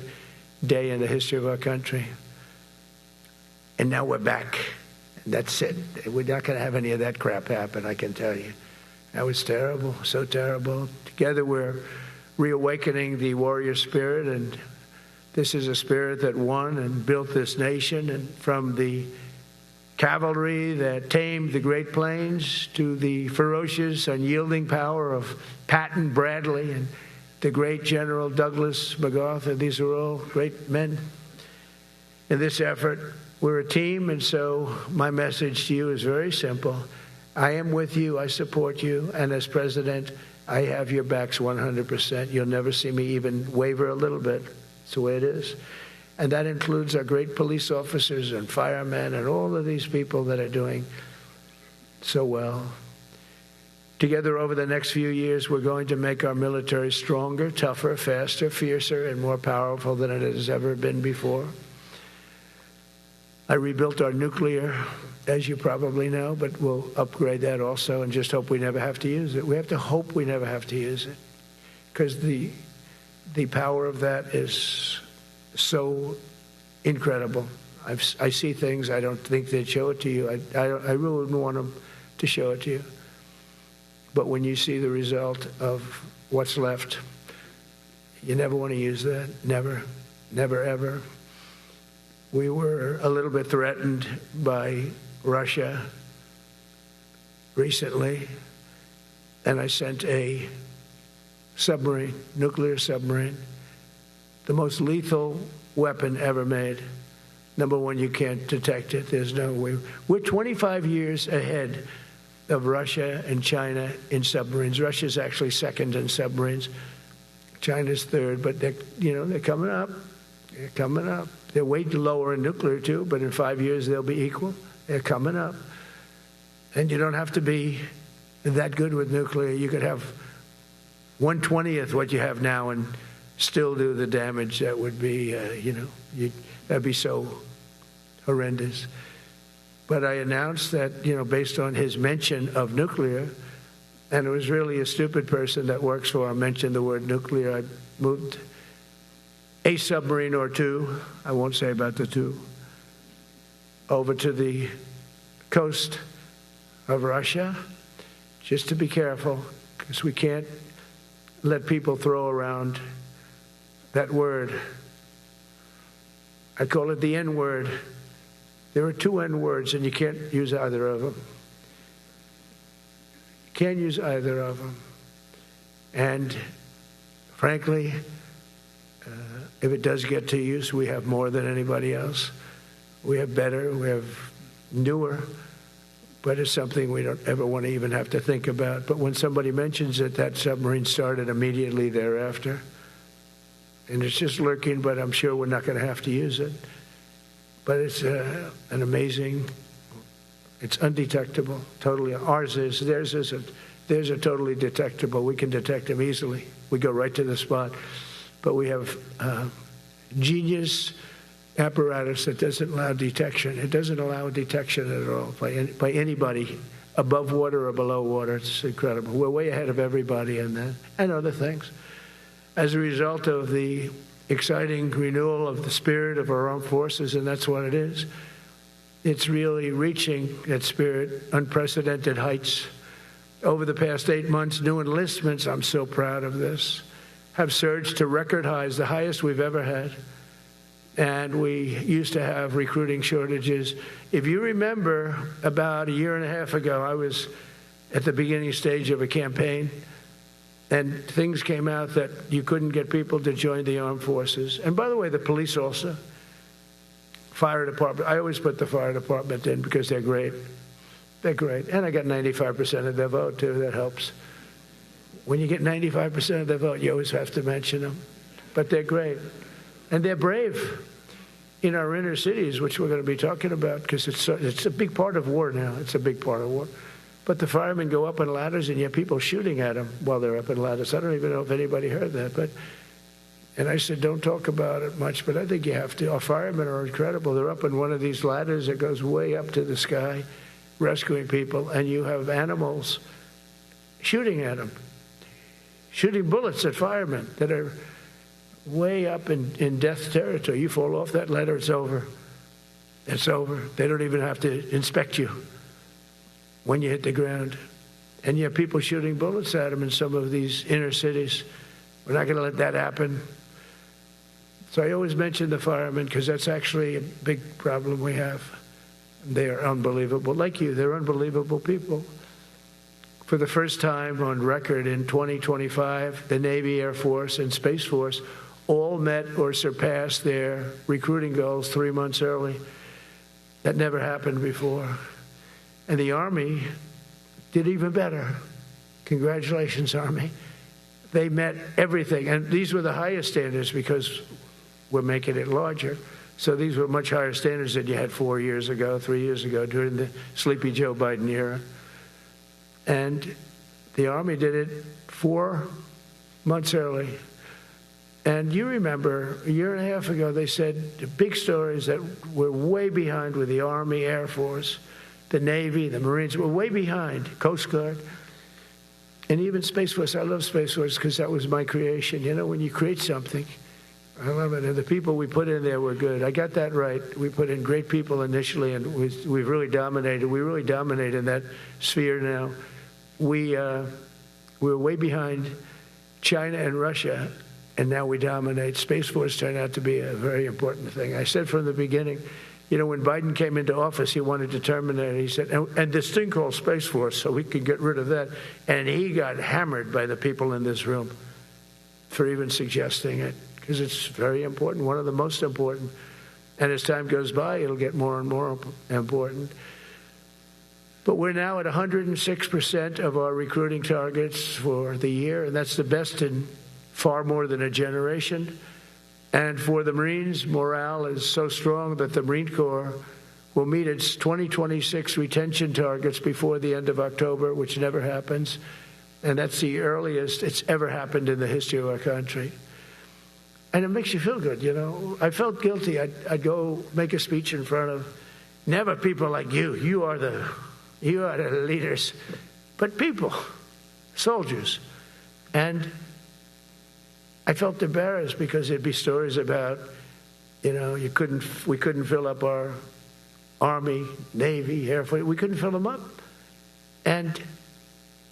day in the history of our country. And now we're back. And that's it. We're not going to have any of that crap happen, I can tell you. That was terrible, so terrible. Together we're reawakening the warrior spirit, and this is a spirit that won and built this nation, and from the cavalry that tamed the Great Plains to the ferocious, unyielding power of Patton, Bradley, and the great General Douglas MacArthur. These are all great men. In this effort, we're a team, and so my message to you is very simple. I am with you, I support you, and as president, I have your backs 100%. You'll never see me even waver a little bit. It's the way it is. And that includes our great police officers and firemen and all of these people that are doing so well. Together over the next few years, we're going to make our military stronger, tougher, faster, fiercer, and more powerful than it has ever been before. I rebuilt our nuclear, as you probably know, but we'll upgrade that also and just hope we never have to use it. We have to hope we never have to use it, because the power of that is so incredible. I see things I don't think they'd show it to you. I really wouldn't want them to show it to you. But when you see the result of what's left, you never want to use that. Never, never, ever. We were a little bit threatened by Russia recently, and I sent a submarine, nuclear submarine, the most lethal weapon ever made. Number one, you can't detect it. There's no way. We're 25 years ahead of Russia and China in submarines. Russia's actually second in submarines. China's third, but they're coming up. They're coming up. They're way lower in nuclear too, but in 5 years they'll be equal. They're coming up. And you don't have to be that good with nuclear. You could have 1/20th what you have now and still do the damage that would be, that'd be so horrendous. But I announced that, based on his mention of nuclear, and it was really a stupid person that works for him mentioned the word nuclear, I moved a submarine or two, I won't say about the two, over to the coast of Russia, just to be careful, because we can't let people throw around that word. I call it the N word. There are two N words, and you can't use either of them. You can't use either of them. And frankly, if it does get to use, we have more than anybody else. We have better, we have newer, but it's something we don't ever want to even have to think about. But when somebody mentions it, that submarine started immediately thereafter. And it's just lurking, but I'm sure we're not going to have to use it. But it's an amazing, it's undetectable, totally. Ours is, theirs isn't. Theirs are totally detectable. We can detect them easily. We go right to the spot. But we have genius apparatus that doesn't allow detection. It doesn't allow detection at all by anybody above water or below water. It's incredible. We're way ahead of everybody in that and other things. As a result of the exciting renewal of the spirit of our armed forces, and that's what it is. It's really reaching that spirit, unprecedented heights. Over the past 8 months, new enlistments, I'm so proud of this, have surged to record highs, the highest we've ever had. And we used to have recruiting shortages. If you remember, about a year and a half ago, I was at the beginning stage of a campaign, and things came out that you couldn't get people to join the armed forces. And by the way, the police also. Fire department. I always put the fire department in because they're great. They're great. And I got 95% of their vote, too. That helps. When you get 95% of their vote, you always have to mention them. But they're great. And they're brave in our inner cities, which we're going to be talking about, because it's a big part of war now. It's a big part of war. But the firemen go up on ladders, and you have people shooting at them while they're up on ladders. I don't even know if anybody heard that. And I said, don't talk about it much, but I think you have to. Our firemen are incredible. They're up on one of these ladders that goes way up to the sky, rescuing people, and you have animals shooting at them, shooting bullets at firemen that are way up in death territory. You fall off that ladder, it's over. It's over. They don't even have to inspect you when you hit the ground. And you have people shooting bullets at them in some of these inner cities. We're not going to let that happen. So I always mention the firemen because that's actually a big problem we have. They are unbelievable. Like you, they're unbelievable people. For the first time on record in 2025, the Navy, Air Force, and Space Force all met or surpassed their recruiting goals 3 months early. That never happened before. And the Army did even better. Congratulations, Army. They met everything. And these were the highest standards because we're making it larger. So these were much higher standards than you had 4 years ago, 3 years ago, during the Sleepy Joe Biden era. And the Army did it 4 months early. And you remember, a year and a half ago, they said the big stories that we're way behind with the Army, Air Force, the Navy, the Marines. We're way behind, Coast Guard, and even Space Force. I love Space Force because that was my creation. You know, when you create something, I love it. And the people we put in there were good. I got that right. We put in great people initially, and we've really dominated. We really dominate in that sphere now. We're way behind China and Russia, and now we dominate. Space Force turned out to be a very important thing. I said from the beginning, you know, when Biden came into office, he wanted to terminate it. He said, and this thing called Space Force, so we could get rid of that. And he got hammered by the people in this room for even suggesting it, because it's very important, one of the most important. And as time goes by, it'll get more and more important. But we're now at 106% of our recruiting targets for the year, and that's the best in far more than a generation. And for the Marines, morale is so strong that the Marine Corps will meet its 2026 retention targets before the end of October, which never happens. And that's the earliest it's ever happened in the history of our country. And it makes you feel good, you know. I felt guilty. I'd go make a speech in front of never people like you. You are the leaders. But people, soldiers. And I felt embarrassed because there'd be stories about, you know, we couldn't fill up our Army, Navy, Air Force. We couldn't fill them up. And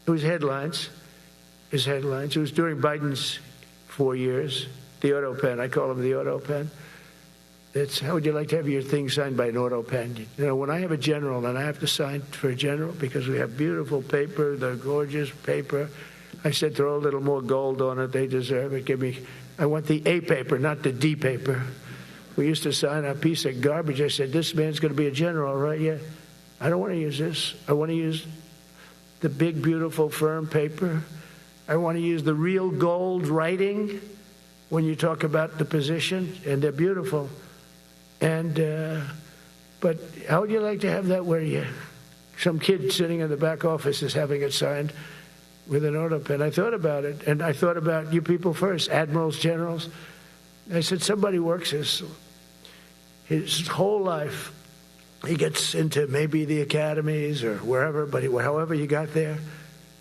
it was headlines. It was during Biden's 4 years. The auto pen. I call them the auto pen. It's, how would you like to have your thing signed by an auto pen? You know, when I have a general and I have to sign for a general because we have beautiful paper, the gorgeous paper, I said throw a little more gold on it. They deserve it. I want the A paper, not the D paper. We used to sign a piece of garbage. I said, this man's going to be a general, right? Yeah. I don't want to use this. I want to use the big, beautiful, firm paper. I want to use the real gold writing when you talk about the position, and they're beautiful. And but how would you like to have that where some kid sitting in the back office is having it signed with an auto pen? I thought about it, and I thought about you people first, admirals, generals. I said, somebody works his whole life. He gets into maybe the academies or wherever, but however you got there,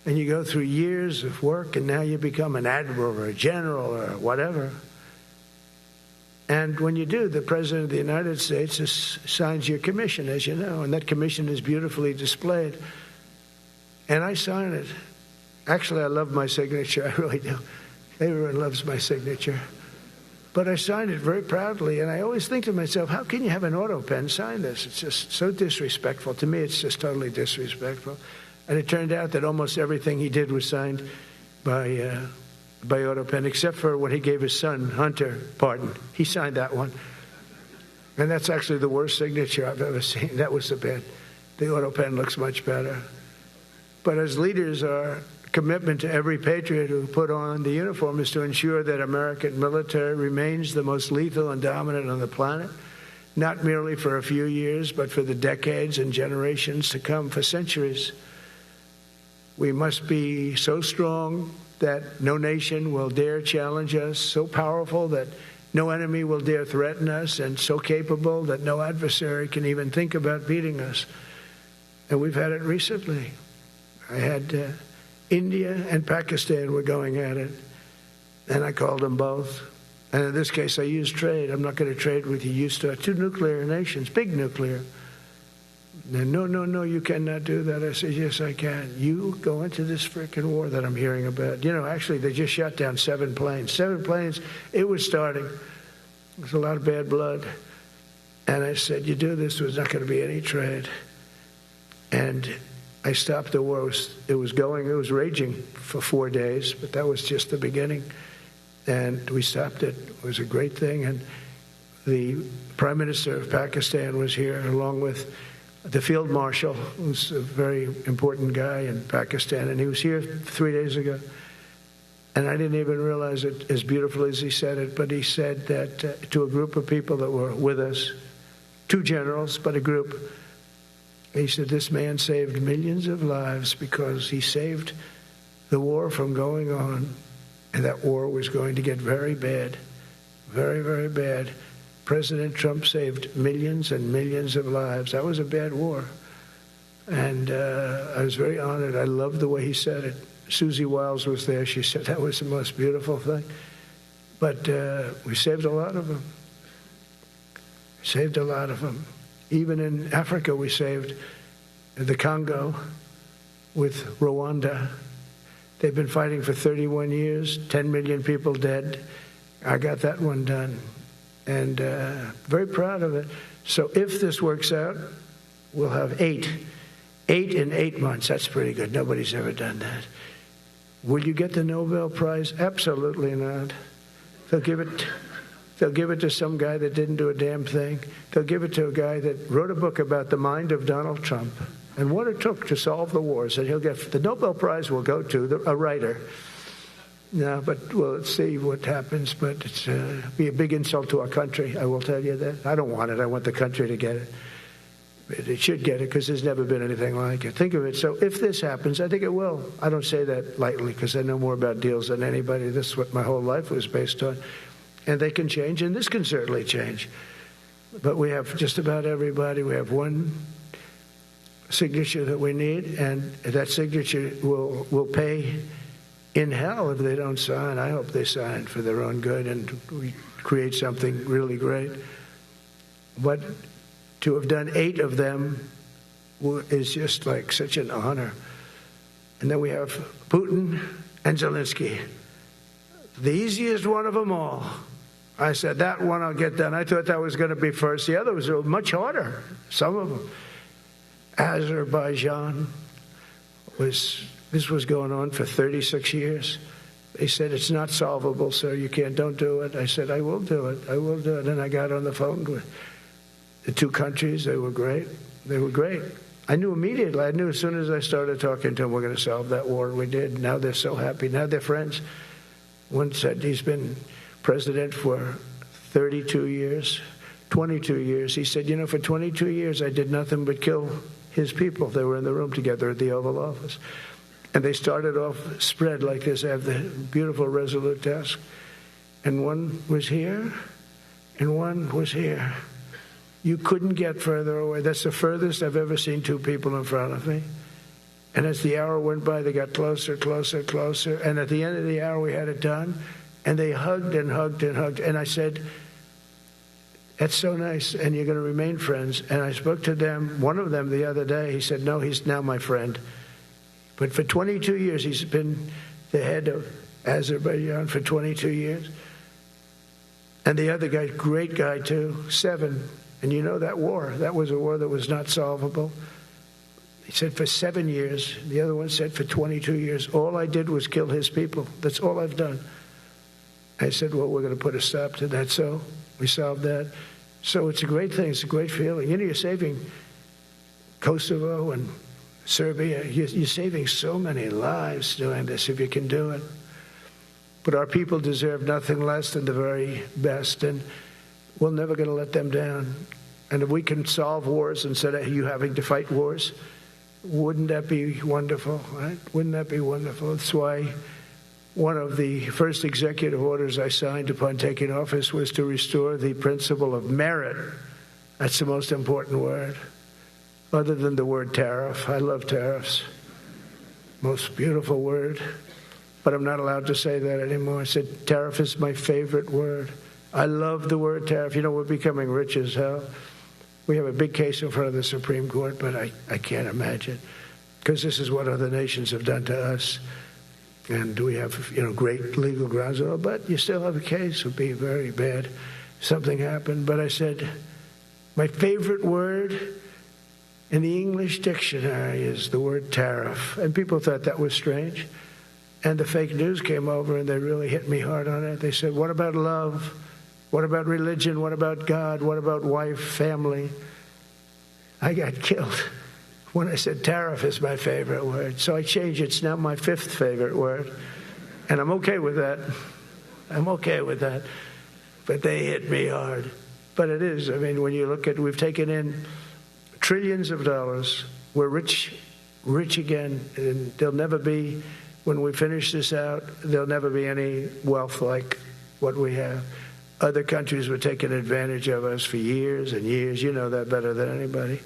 and you go through years of work, and now you become an admiral or a general or whatever. And when you do, the President of the United States signs your commission, as you know, and that commission is beautifully displayed. And I sign it. Actually, I love my signature. I really do. Everyone loves my signature. But I signed it very proudly, and I always think to myself, how can you have an auto pen sign this? It's just so disrespectful. To me, it's just totally disrespectful. And it turned out that almost everything he did was signed by auto pen, except for when he gave his son, Hunter, pardon. He signed that one. And that's actually the worst signature I've ever seen. That was the bad. The auto pen looks much better. But as leaders, our commitment to every patriot who put on the uniform is to ensure that American military remains the most lethal and dominant on the planet, not merely for a few years, but for the decades and generations to come, for centuries. We must be so strong that no nation will dare challenge us, so powerful that no enemy will dare threaten us, and so capable that no adversary can even think about beating us. And we've had it recently. I had India and Pakistan were going at it, and I called them both. And in this case, I used trade. I'm not going to trade with you. Used to two nuclear nations, big nuclear. And no, you cannot do that. I said, yes, I can. You go into this frickin' war that I'm hearing about. You know, actually, they just shot down 7 planes. 7 planes, it was starting. There's a lot of bad blood. And I said, you do this, there's not going to be any trade. And I stopped the war. It was raging for 4 days, but that was just the beginning. And we stopped it. It was a great thing. And the Prime Minister of Pakistan was here, along with the Field Marshal, who's a very important guy in Pakistan, and he was here 3 days ago. And I didn't even realize it as beautiful as he said it, but he said that to a group of people that were with us, 2 generals, but a group, he said, this man saved millions of lives because he saved the war from going on, and that war was going to get very bad, very, very bad. President Trump saved millions and millions of lives. That was a bad war. And I was very honored. I loved the way he said it. Susie Wiles was there. She said that was the most beautiful thing. But we saved a lot of them. Saved a lot of them. Even in Africa, we saved the Congo with Rwanda. They've been fighting for 31 years, 10 million people dead. I got that one done. And very proud of it. So if this works out, we'll have 8 in 8 months. That's pretty good. Nobody's ever done that. Will you get the Nobel Prize? Absolutely not. They'll give it to some guy that didn't do a damn thing. They'll give it to a guy that wrote a book about the mind of Donald Trump and what it took to solve the wars. And he'll get the Nobel Prize will go to a writer. No, but we'll see what happens. But it's be a big insult to our country, I will tell you that. I don't want it. I want the country to get it. It should get it because there's never been anything like it. Think of it. So if this happens, I think it will. I don't say that lightly because I know more about deals than anybody. This is what my whole life was based on. And they can change, and this can certainly change. But we have just about everybody. We have one signature that we need, and that signature will pay in hell if they don't sign. I hope they sign for their own good and we create something really great. But to have done 8 of them is just like such an honor. And then we have Putin and Zelensky. The easiest one of them all. I said, that one I'll get done. I thought that was going to be first. The others are much harder, some of them. Azerbaijan this was going on for 36 years. They said, it's not solvable, sir. Don't do it. I said, I will do it. I will do it. And I got on the phone with the 2 countries. They were great. They were great. I knew immediately. I knew as soon as I started talking to them, we're going to solve that war. We did. Now they're so happy. Now they're friends. One said he's been president for 32 years, 22 years. He said, for 22 years, I did nothing but kill his people. They were in the room together at the Oval Office. And they started off spread like this. I have the beautiful Resolute desk. And one was here, and one was here. You couldn't get further away. That's the furthest I've ever seen 2 people in front of me. And as the hour went by, they got closer, closer, closer. And at the end of the hour, we had it done. And they hugged and hugged and hugged. And I said, that's so nice, and you're going to remain friends. And I spoke to them, one of them the other day. He said, no, he's now my friend. But for 22 years, he's been the head of Azerbaijan for 22 years. And the other guy, great guy too, 7. And that war, that was a war that was not solvable. He said for 7 years. The other one said for 22 years. All I did was kill his people. That's all I've done. I said, well, we're going to put a stop to that. So we solved that. So it's a great thing. It's a great feeling. You're saving Kosovo and Serbia. You're saving so many lives doing this if you can do it. But our people deserve nothing less than the very best, and we're never going to let them down. And if we can solve wars instead of you having to fight wars, wouldn't that be wonderful, right? Wouldn't that be wonderful? That's why one of the first executive orders I signed upon taking office was to restore the principle of merit. That's the most important word, other than the word tariff. I love tariffs. Most beautiful word. But I'm not allowed to say that anymore. I said tariff is my favorite word. I love the word tariff. We're becoming rich as hell. We have a big case in front of the Supreme Court, but I can't imagine, because this is what other nations have done to us. And we have, great legal grounds, but you still have a case. It would be very bad if something happened. But I said, my favorite word in the English dictionary is the word tariff. And people thought that was strange. And the fake news came over, and they really hit me hard on it. They said, what about love? What about religion? What about God? What about wife, family? I got killed when I said tariff is my favorite word. So I changed it. It's now my 5th favorite word. And I'm okay with that. I'm okay with that. But they hit me hard. But it is. When you look at, we've taken in trillions of dollars. We're rich again. And there'll never be, when we finish this out, there'll never be any wealth like what we have. Other countries were taking advantage of us for years and years. You know that better than anybody.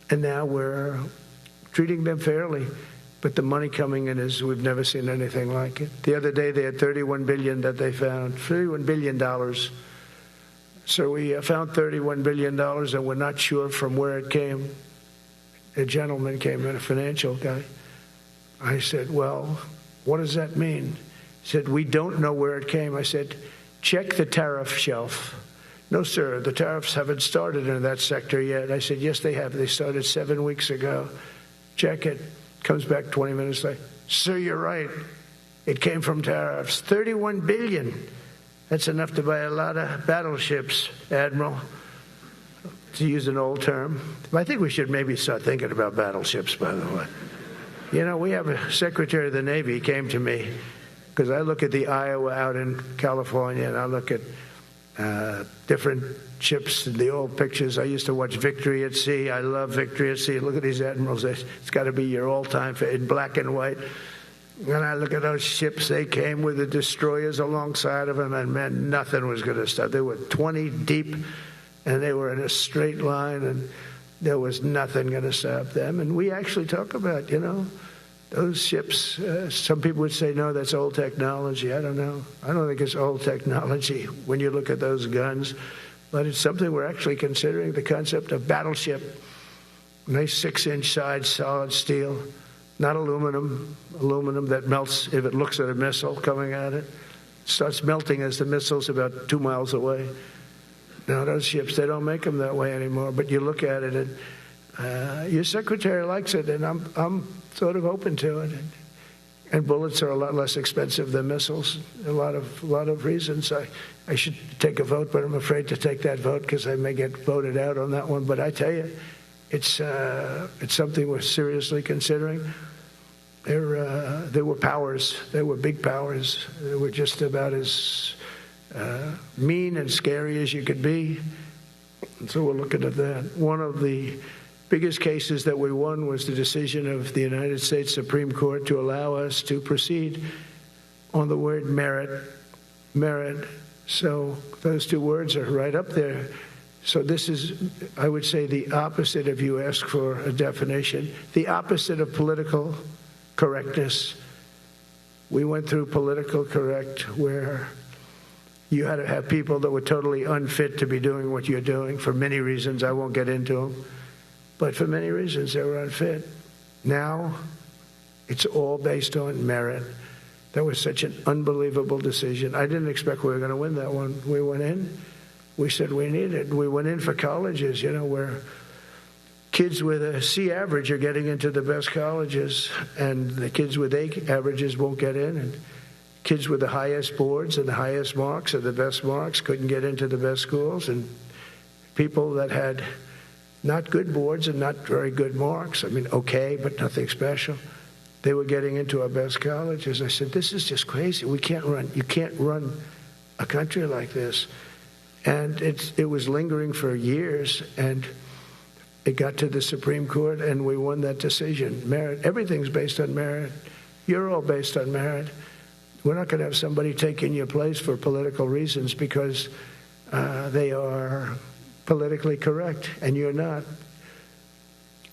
And now we're treating them fairly. But the money coming in is, we've never seen anything like it. The other day they had $31 billion that they found, $31 billion. So we found $31 billion, and we're not sure from where it came. A gentleman came in, a financial guy. I said, well, what does that mean? He said, we don't know where it came. I said, check the tariff shelf. No, sir, the tariffs haven't started in that sector yet. I said, yes, they have. They started 7 weeks ago. Check it. Comes back 20 minutes later. Sir, you're right. It came from tariffs. $31 billion. That's enough to buy a lot of battleships, Admiral, to use an old term. I think we should maybe start thinking about battleships, by the way. We have a Secretary of the Navy. He came to me because I look at the Iowa out in California, and I look at different ships and the old pictures. I used to watch Victory at Sea. I love Victory at Sea. Look at these admirals. It's got to be your all-time in black and white. And I look at those ships, they came with the destroyers alongside of them, and man, nothing was going to stop. They were 20 deep, and they were in a straight line, and there was nothing going to stop them. And we actually talk about, those ships. Some people would say, no, that's old technology. I don't know. I don't think it's old technology when you look at those guns. But it's something we're actually considering, the concept of battleship. Nice 6-inch side, solid steel, not aluminum that melts if it looks at a missile coming at it. Starts melting as the missile's about 2 miles away. Now, those ships, they don't make them that way anymore. But you look at it, and your secretary likes it, and I'm sort of open to it. And bullets are a lot less expensive than missiles. A lot of reasons. I should take a vote, but I'm afraid to take that vote because I may get voted out on that one. But I tell you, it's something we're seriously considering. There were powers. There were big powers. They were just about as mean and scary as you could be. And so we're looking at that. One of the biggest cases that we won was the decision of the United States Supreme Court to allow us to proceed on the word merit. Merit. So those two words are right up there. So this is, I would say, the opposite, if you ask for a definition, the opposite of political correctness. We went through political correct, where you had to have people that were totally unfit to be doing what you're doing for many reasons. I won't get into them. But for many reasons, they were unfit. Now, it's all based on merit. That was such an unbelievable decision. I didn't expect we were going to win that one. We went in. We said we need it. We went in for colleges, where kids with a C average are getting into the best colleges, and the kids with A averages won't get in. And kids with the highest boards and the highest marks or the best marks couldn't get into the best schools. And people that had not good boards and not very good marks, okay, but nothing special, they were getting into our best colleges. I said, this is just crazy. You can't run a country like this. And it was lingering for years, and it got to the Supreme Court, and we won that decision. Merit. Everything's based on merit. You're all based on merit. We're not going to have somebody taking your place for political reasons because they are politically correct, and you're not.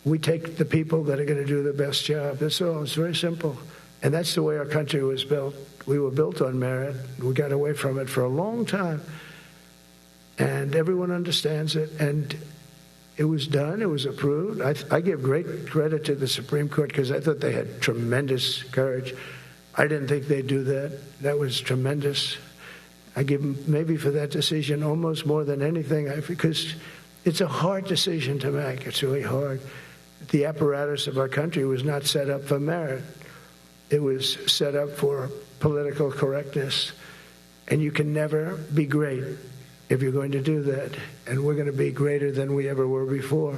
We take the people that are going to do the best job. That's all. It's very simple. And that's the way our country was built. We were built on merit. We got away from it for a long time. And everyone understands it. And it was done. It was approved. I give great credit to the Supreme Court because I thought they had tremendous courage. I didn't think they'd do that. That was tremendous. I give them maybe for that decision almost more than anything because it's a hard decision to make. It's really hard. The apparatus of our country was not set up for merit. It was set up for political correctness. And you can never be great if you're going to do that. And we're going to be greater than we ever were before.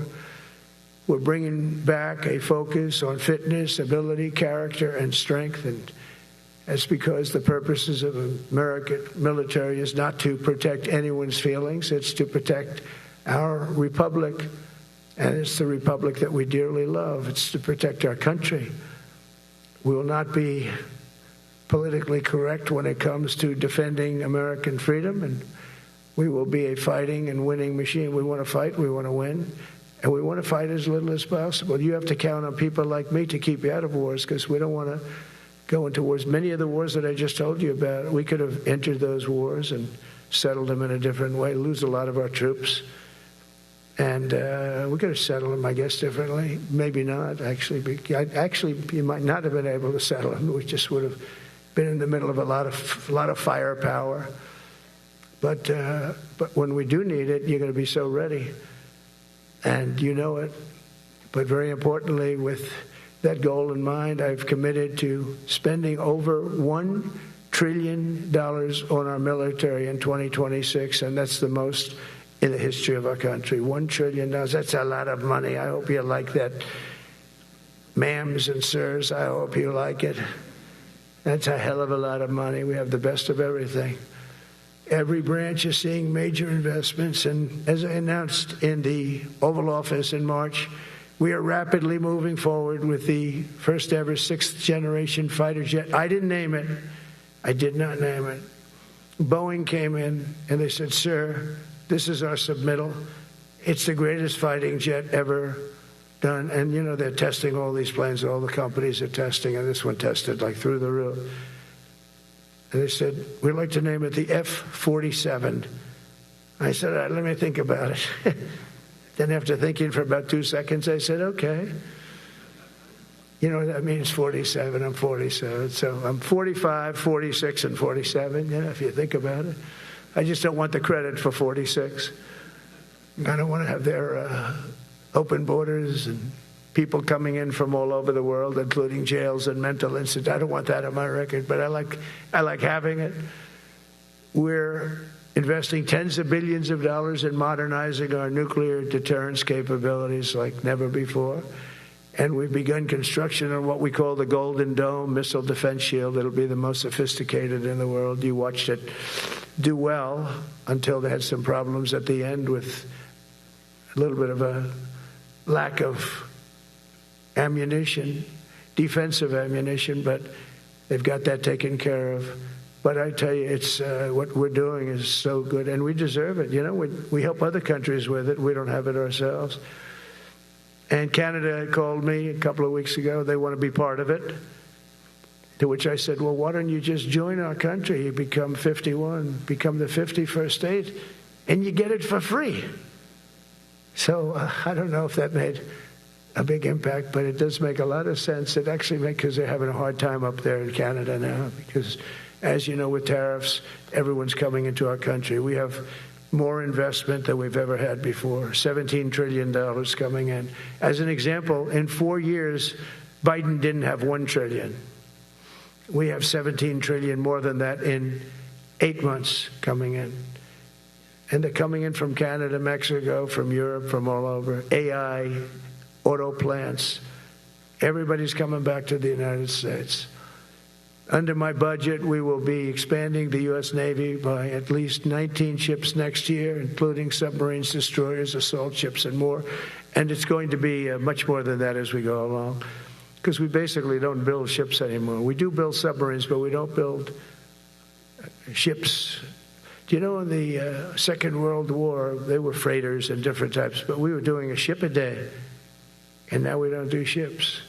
We're bringing back a focus on fitness, ability, character, and strength. And that's because the purposes of American military is not to protect anyone's feelings. It's to protect our republic. And it's the republic that we dearly love. It's to protect our country. We will not be politically correct when it comes to defending American freedom, and we will be a fighting and winning machine. We want to fight, we want to win, and we want to fight as little as possible. You have to count on people like me to keep you out of wars because we don't want to go into wars. Many of the wars that I just told you about, we could have entered those wars and settled them in a different way, lose a lot of our troops. And we could have settled them, I guess, differently. Maybe not, actually. Actually, you might not have been able to settle them. We just would have been in the middle of a lot of firepower. But when we do need it, you're going to be so ready. And you know it. But very importantly, with that goal in mind, I've committed to spending over $1 trillion on our military in 2026, and that's the most in the history of our country. $1 trillion. That's a lot of money. I hope you like that. Ma'ams and sirs, I hope you like it. That's a hell of a lot of money. We have the best of everything. Every branch is seeing major investments. And as I announced in the Oval Office in March, We are rapidly moving forward with the first ever 6th-generation fighter jet. I didn't name it. I did not name it. Boeing came in and they said, sir, this is our submittal. It's the greatest fighting jet ever done. And, you know, they're testing all these planes. All the companies are testing, and this one tested like through the roof. And they said, we'd like to name it the F-47. I said, all right, let me think about it. Then after thinking for about 2 seconds, I said, okay. You know, that means 47. I'm 47. So I'm 45, 46, and 47, you know, if you think about it. I just don't want the credit for 46. I don't want to have their open borders and people coming in from all over the world, including jails and mental institutes. I don't want that on my record, but I like having it. We're investing tens of billions of dollars in modernizing our nuclear deterrence capabilities like never before. And we've begun construction on what we call the Golden Dome missile defense shield. It'll be the most sophisticated in the world. You watched it do well until they had some problems at the end with a little bit of a lack of ammunition, defensive ammunition, but they've got that taken care of. But I tell you, it's what we're doing is so good, and we deserve it. You know, we help other countries with it. We don't have it ourselves. And Canada called me a couple of weeks ago. They want to be part of it. To which I said, well, why don't you just join our country? You become 51, become the 51st state, and you get it for free. So I don't know if that made a big impact, but it does make a lot of sense. It actually makes, because they're having a hard time up there in Canada now, because as you know, with tariffs, everyone's coming into our country. We have more investment than we've ever had before, $17 trillion coming in. As an example, in 4 years, Biden didn't have $1 trillion. We have $17 trillion more than that in 8 months coming in. And they're coming in from Canada, Mexico, from Europe, from all over. AI, auto plants. Everybody's coming back to the United States. Under my budget, we will be expanding the U.S. Navy by at least 19 ships next year, including submarines, destroyers, assault ships, and more. And it's going to be much more than that as we go along, because we basically don't build ships anymore. We do build submarines, but we don't build ships. Do you know in the Second World War, they were freighters and different types, but we were doing a ship a day, and now we don't do ships.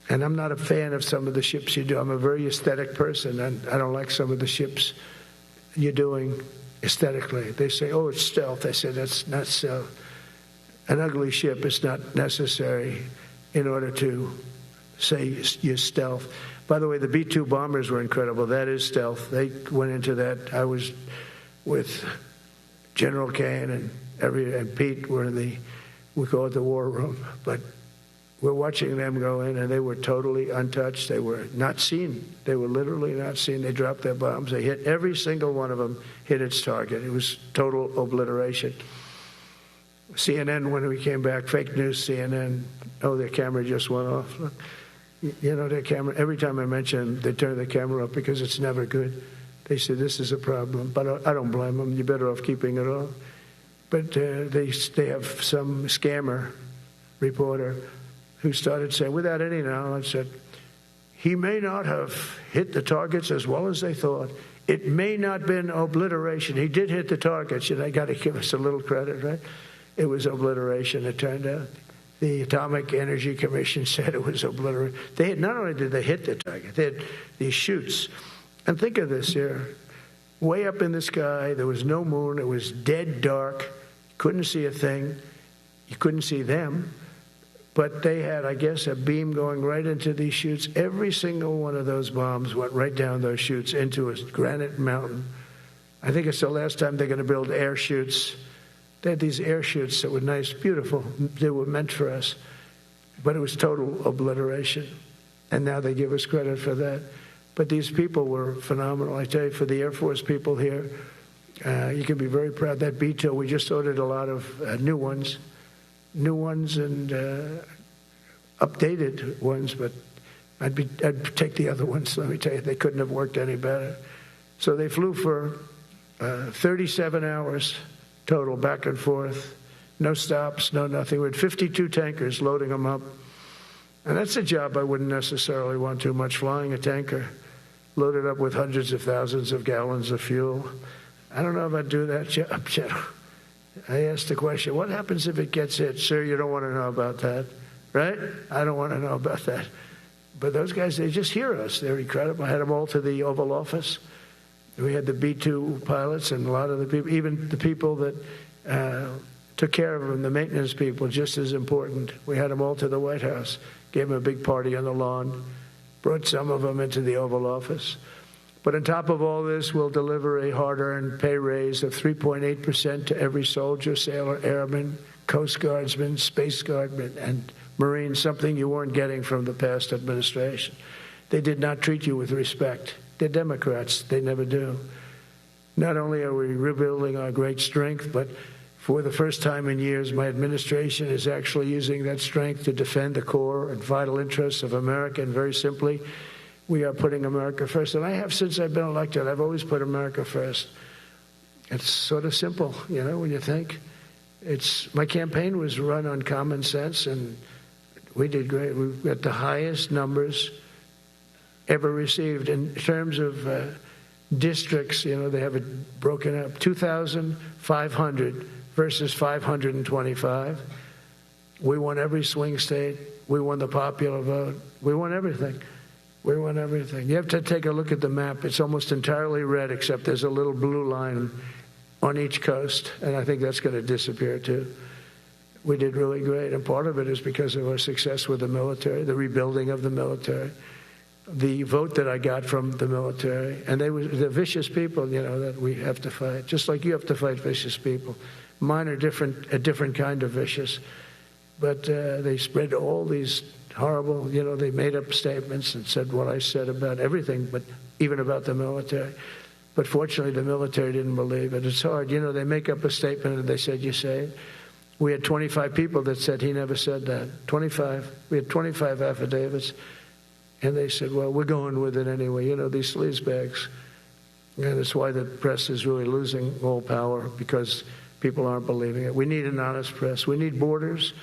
And I'm not a fan of some of the ships you do. I'm a very aesthetic person, and I don't like some of the ships you're doing aesthetically. They say, oh, it's stealth. I say, that's not stealth. An ugly ship is not necessary in order to say you're stealth. By the way, the B-2 bombers were incredible. That is stealth. They went into that. I was with General Kane and Pete were in we call it the war room, but we're watching them go in, and they were totally untouched. They were not seen. They were literally not seen. They dropped their bombs. They hit every single one of them, hit its target. It was total obliteration. CNN, when we came back, fake news CNN, oh, their camera just went off. Look, you know, their camera, every time I mention them, they turn the camera off because it's never good. They say, this is a problem. But I don't blame them. You're better off keeping it off. But they have some scammer reporter who started saying, without any knowledge, that he may not have hit the targets as well as they thought. It may not have been obliteration. He did hit the targets, and they got to give us a little credit, right? It was obliteration, it turned out. The Atomic Energy Commission said it was obliteration. Not only did they hit the target, they had these chutes. And think of this here. Way up in the sky, there was no moon. It was dead dark. Couldn't see a thing. You couldn't see them. But they had, I guess, a beam going right into these chutes. Every single one of those bombs went right down those chutes into a granite mountain. I think it's the last time they're going to build air chutes. They had these air chutes that were nice, beautiful. They were meant for us. But it was total obliteration. And now they give us credit for that. But these people were phenomenal. I tell you, for the Air Force people here, you can be very proud. That B-2, we just ordered a lot of new ones and updated ones, but I'd take the other ones. Let me tell you, they couldn't have worked any better. So they flew for 37 hours total, back and forth, no stops, no nothing. We had 52 tankers loading them up. And that's a job I wouldn't necessarily want too much, flying a tanker, loaded up with hundreds of thousands of gallons of fuel. I don't know if I'd do that job, General. I asked the question, what happens if it gets hit? Sir, you don't want to know about that, right? I don't want to know about that. But those guys, they just hear us. They're incredible. I had them all to the Oval Office. We had the B-2 pilots and a lot of the people, even the people that took care of them, the maintenance people, just as important. We had them all to the White House, gave them a big party on the lawn, brought some of them into the Oval Office. But on top of all this, we'll deliver a hard-earned pay raise of 3.8% to every soldier, sailor, airman, Coast Guardsman, Space Guardman, and Marine, something you weren't getting from the past administration. They did not treat you with respect. They're Democrats. They never do. Not only are we rebuilding our great strength, but for the first time in years, my administration is actually using that strength to defend the core and vital interests of America. And very simply, we are putting America first. And I have since I've been elected. I've always put America first. It's sort of simple, you know, when you think. My campaign was run on common sense, and we did great. We've got the highest numbers ever received in terms of districts. You know, they have it broken up, 2,500 versus 525. We won every swing state. We won the popular vote. We won everything. We won everything. You have to take a look at the map. It's almost entirely red, except there's a little blue line on each coast, and I think that's going to disappear too. We did really great, and part of it is because of our success with the military, the rebuilding of the military, the vote that I got from the military, and they're vicious people, you know, that we have to fight, just like you have to fight vicious people. Mine are a different kind of vicious, but they spread all these horrible, you know, they made up statements and said what I said about everything, but even about the military. But fortunately, the military didn't believe it. It's hard. You know, they make up a statement and they said, you say it. We had 25 people that said he never said that. 25. We had 25 affidavits. And they said, well, we're going with it anyway. You know, these sleazebags. And that's why the press is really losing all power, because people aren't believing it. We need an honest press. We need borders.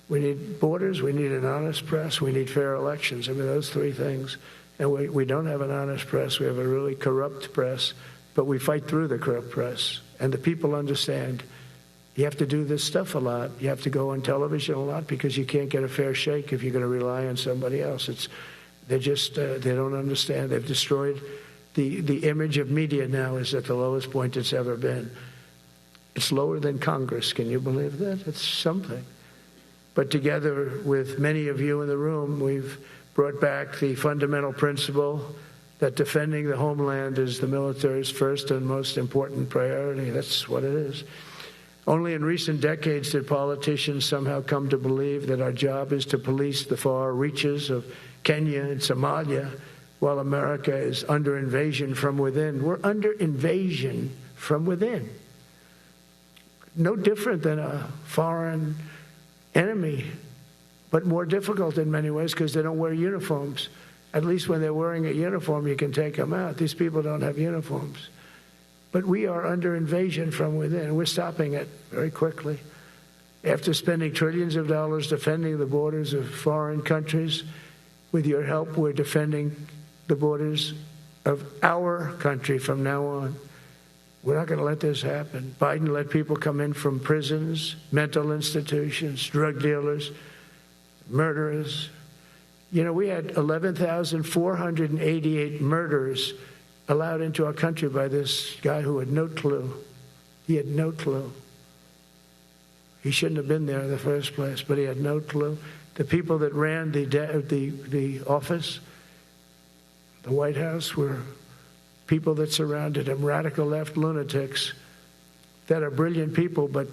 We need borders. We need an honest press. We need fair elections. I mean, those three things. And we don't have an honest press. We have a really corrupt press. But we fight through the corrupt press. And the people understand. You have to do this stuff a lot. You have to go on television a lot, because you can't get a fair shake if you're going to rely on somebody else. They don't understand. They've destroyed the image of media. Now is at the lowest point it's ever been. It's lower than Congress. Can you believe that? It's something. But together with many of you in the room, we've brought back the fundamental principle that defending the homeland is the military's first and most important priority. That's what it is. Only in recent decades did politicians somehow come to believe that our job is to police the far reaches of Kenya and Somalia, while America is under invasion from within. We're under invasion from within. No different than a foreign enemy, but more difficult in many ways because they don't wear uniforms. At least when they're wearing a uniform, you can take them out. These people don't have uniforms. But we are under invasion from within. We're stopping it very quickly. After spending trillions of dollars defending the borders of foreign countries, with your help, we're defending the borders of our country from now on. We're not going to let this happen. Biden let people come in from prisons, mental institutions, drug dealers, murderers. You know, we had 11,488 murderers allowed into our country by this guy who had no clue. He had no clue. He shouldn't have been there in the first place, but he had no clue. The people that ran the office, the White House, were people that surrounded him, radical left lunatics that are brilliant people, but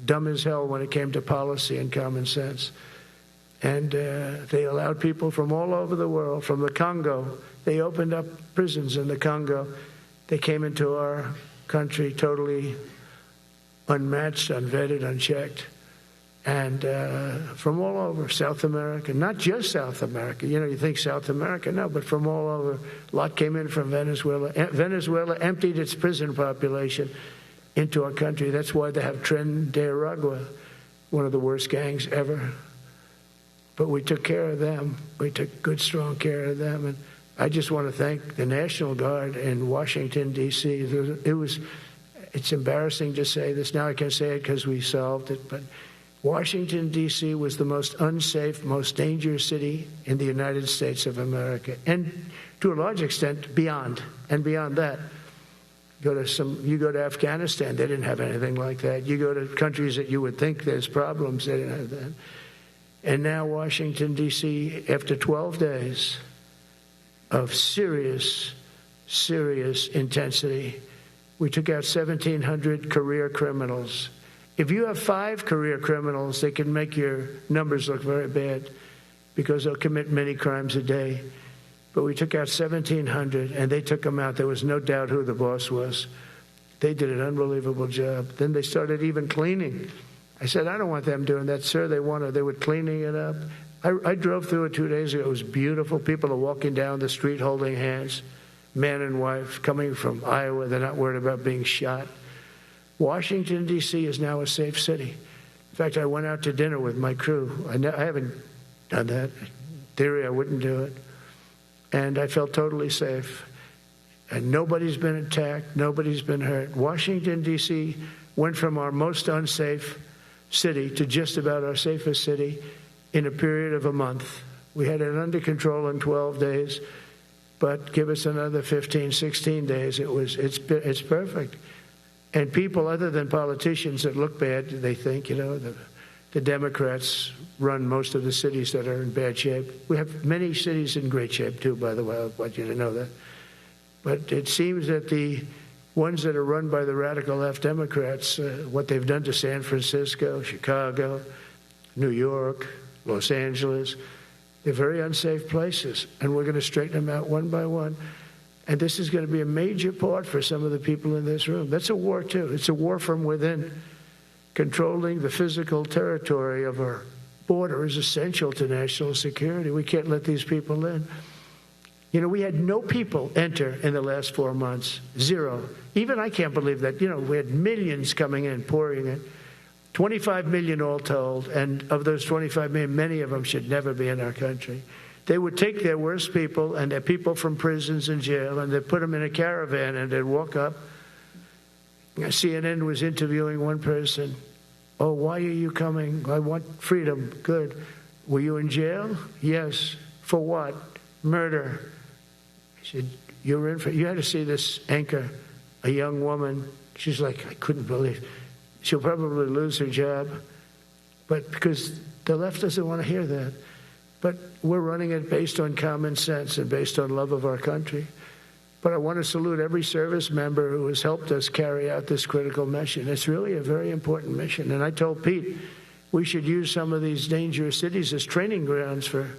dumb as hell when it came to policy and common sense. And they allowed people from all over the world, from the Congo. They opened up prisons in the Congo. They came into our country totally unmatched, unvetted, unchecked. And from all over South America, not just South America. You know, you think South America, no, but from all over. A lot came in from Venezuela. Venezuela emptied its prison population. into our country. That's why they have Tren de Aragua, one of the worst gangs ever. But we took care of them. We took good, strong care of them. And I just want to thank the National Guard in Washington, D.C. It's embarrassing to say this. Now I can say it because we solved it. But Washington, D.C. was the most unsafe, most dangerous city in the United States of America. And to a large extent, beyond. And beyond that, you go to Afghanistan, they didn't have anything like that. You go to countries that you would think there's problems, they didn't have that. And now Washington, D.C., after 12 days of serious, serious intensity, we took out 1,700 career criminals. If you have 5 career criminals, they can make your numbers look very bad because they'll commit many crimes a day. But we took out 1,700, and they took them out. There was no doubt who the boss was. They did an unbelievable job. Then they started even cleaning. I said, I don't want them doing that, sir. They were cleaning it up. I drove through it 2 days ago. It was beautiful. People are walking down the street holding hands, man and wife, coming from Iowa. They're not worried about being shot. Washington, D.C. is now a safe city. In fact, I went out to dinner with my crew. I haven't done that. In theory, I wouldn't do it. And I felt totally safe. And nobody's been attacked. Nobody's been hurt. Washington, D.C. went from our most unsafe city to just about our safest city in a period of a month. We had it under control in 12 days, but give us another 15, 16 days. It's perfect. And people other than politicians that look bad, they think, the Democrats run most of the cities that are in bad shape. We have many cities in great shape, too, by the way. I want you to know that. But it seems that the ones that are run by the radical left Democrats, what they've done to San Francisco, Chicago, New York, Los Angeles, they're very unsafe places. And we're going to straighten them out one by one. And this is going to be a major part for some of the people in this room. That's a war, too. It's a war from within. Controlling the physical territory of our border is essential to national security. We can't let these people in. We had no people enter in the last 4 months. 0. Even I can't believe that. We had millions coming in, pouring in. 25 million all told. And of those 25 million, many of them should never be in our country. They would take their worst people and their people from prisons and jail, and they'd put them in a caravan, and they'd walk up. CNN was interviewing one person. Oh, why are you coming? I want freedom. Good. Were you in jail? Yes. For what? Murder. He said, you had to see this anchor, a young woman. She's like, I couldn't believe. She'll probably lose her job. But because the left doesn't want to hear that. But we're running it based on common sense and based on love of our country. But I want to salute every service member who has helped us carry out this critical mission. It's really a very important mission. And I told Pete we should use some of these dangerous cities as training grounds for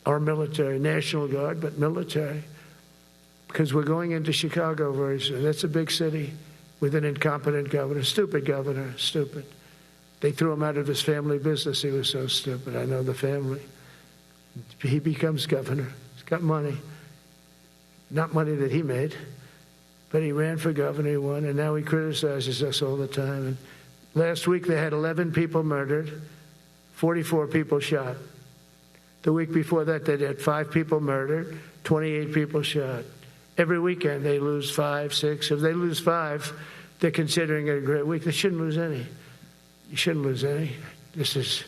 our military, National Guard, but military. Because we're going into Chicago very soon. That's a big city with an incompetent governor, stupid governor, stupid. They threw him out of his family business. He was so stupid. I know the family. He becomes governor. He's got money. Not money that he made, but he ran for governor, he won, and now he criticizes us all the time. And last week they had 11 people murdered, 44 people shot. The week before that they had 5 people murdered, 28 people shot. Every weekend they lose 5, 6. If they lose 5, they're considering it a great week. They shouldn't lose any. You shouldn't lose any. This is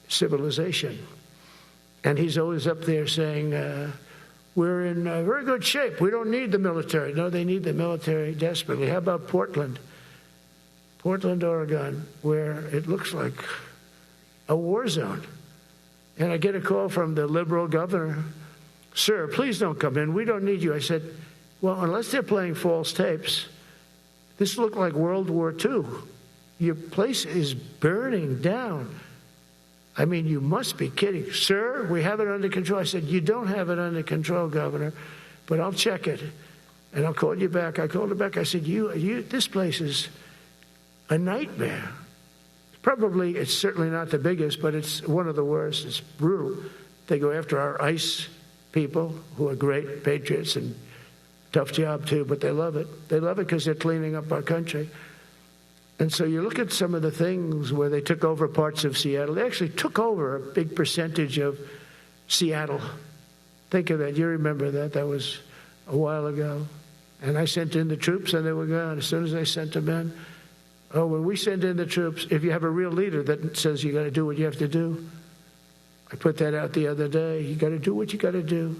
civilization. And he's always up there saying, we're in very good shape. We don't need the military. No, they need the military desperately. How about Portland? Portland, Oregon, where it looks like a war zone. And I get a call from the liberal governor. Sir, please don't come in. We don't need you. I said, well, unless they're playing false tapes, this looked like World War II. Your place is burning down. I mean, you must be kidding. Sir, we have it under control. I said, you don't have it under control, Governor, but I'll check it, and I'll call you back. I called her back. I said, this place is a nightmare. It's certainly not the biggest, but it's one of the worst. It's brutal. They go after our ICE people who are great patriots and Tough job, too, but they love it. They love it because they're cleaning up our country. And so you look at some of the things where they took over parts of Seattle. They actually took over a big percentage of Seattle. Think of that. You remember that. That was a while ago. And I sent in the troops, and they were gone. As soon as I sent them in, when we send in the troops, if you have a real leader that says you got to do what you have to do, I put that out the other day. You got to do what you got to do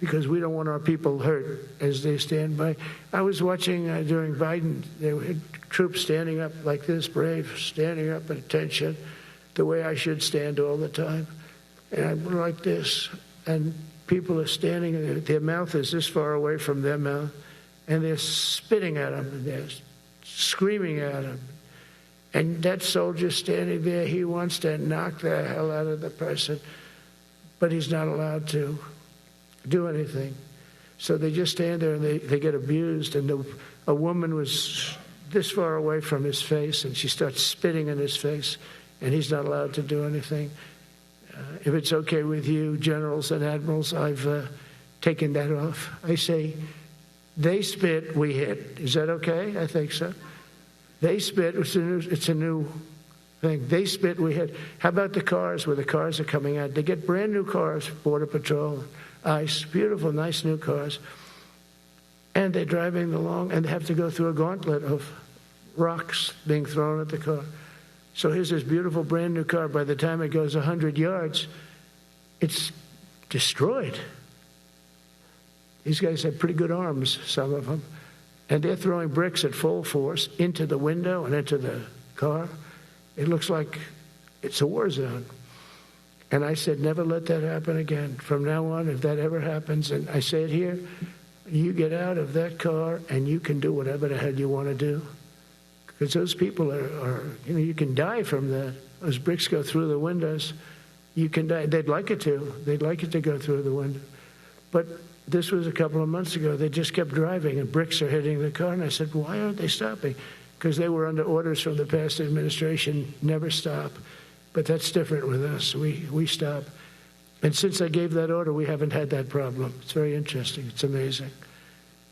because we don't want our people hurt as they stand by. I was watching during Biden, there were troops standing up like this, brave, standing up at attention, the way I should stand all the time. And I'm like this, and people are standing, and their mouth is this far away from their mouth, and they're spitting at them, and they're screaming at them. And that soldier standing there, he wants to knock the hell out of the person, but he's not allowed to do anything. So they just stand there and they get abused. And a woman was this far away from his face, and she starts spitting in his face, and he's not allowed to do anything. If it's okay with you, generals and admirals, I've taken that off. I say, they spit, we hit. Is that okay? I think so. They spit, it's a new thing. They spit, we hit. How about the cars, where the cars are coming out? They get brand new cars, Border Patrol, ICE, beautiful, nice new cars. And they're driving along, and they have to go through a gauntlet of rocks being thrown at the car. So here's this beautiful brand new car. By the time it goes 100 yards, it's destroyed. These guys have pretty good arms, some of them. And they're throwing bricks at full force into the window and into the car. It looks like it's a war zone. And I said, never let that happen again. From now on, if that ever happens, and I say it here, you get out of that car and you can do whatever the hell you want to do. Because those people are you can die from that. Those bricks go through the windows. You can die. They'd like it to. They'd like it to go through the window. But this was a couple of months ago. They just kept driving, and bricks are hitting the car. And I said, why aren't they stopping? Because they were under orders from the past administration, never stop. But that's different with us. We stop. And since I gave that order, we haven't had that problem. It's very interesting. It's amazing.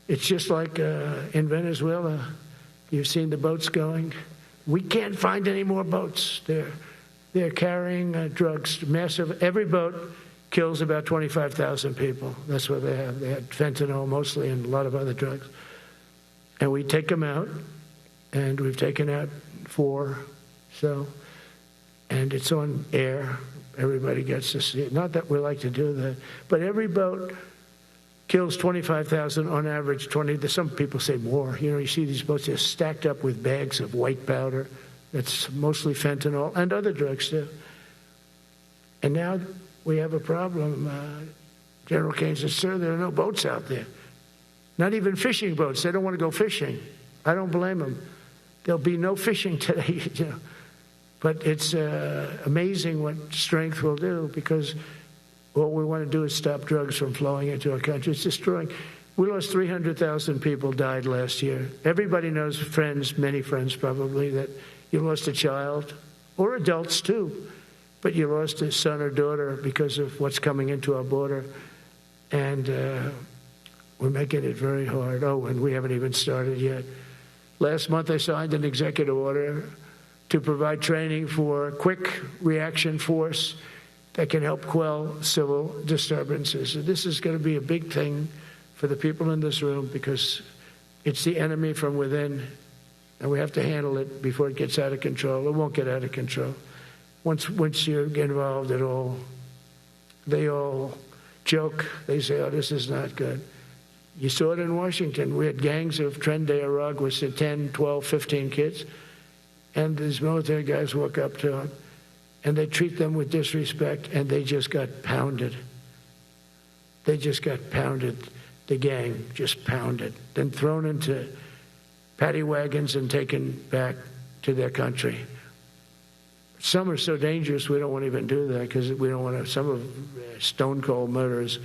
It's just like in Venezuela. You've seen the boats going. We can't find any more boats. They're carrying drugs, massive. Every boat kills about 25,000 people. That's what they have. They had fentanyl mostly and a lot of other drugs. And we take them out, and we've taken out 4. And it's on air. Everybody gets to see it. Not that we like to do that, but every boat kills 25,000 on average. 20. Some people say more. You see these boats, they're stacked up with bags of white powder. That's mostly fentanyl and other drugs too. And now we have a problem. General Kane says, sir, there are no boats out there. Not even fishing boats. They don't want to go fishing. I don't blame them. There'll be no fishing today. But it's amazing what strength will do, because what we want to do is stop drugs from flowing into our country. It's destroying. We lost 300,000 people died last year. Everybody knows friends, many friends probably, that you lost a child, or adults too, but you lost a son or daughter because of what's coming into our border. And we're making it very hard. Oh, and we haven't even started yet. Last month I signed an executive order to provide training for quick reaction force that can help quell civil disturbances. And this is going to be a big thing for the people in this room, because it's the enemy from within, and we have to handle it before it gets out of control. It won't get out of control. Once you get involved at all, they all joke. They say, oh, this is not good. You saw it in Washington. We had gangs of Tren de Aragua with 10, 12, 15 kids, and these military guys walk up to them, and they treat them with disrespect, and they just got pounded. They just got pounded. The gang just pounded, then thrown into paddy wagons and taken back to their country. Some are so dangerous we don't want to even do that, because we don't want to. Some of stone cold murderers,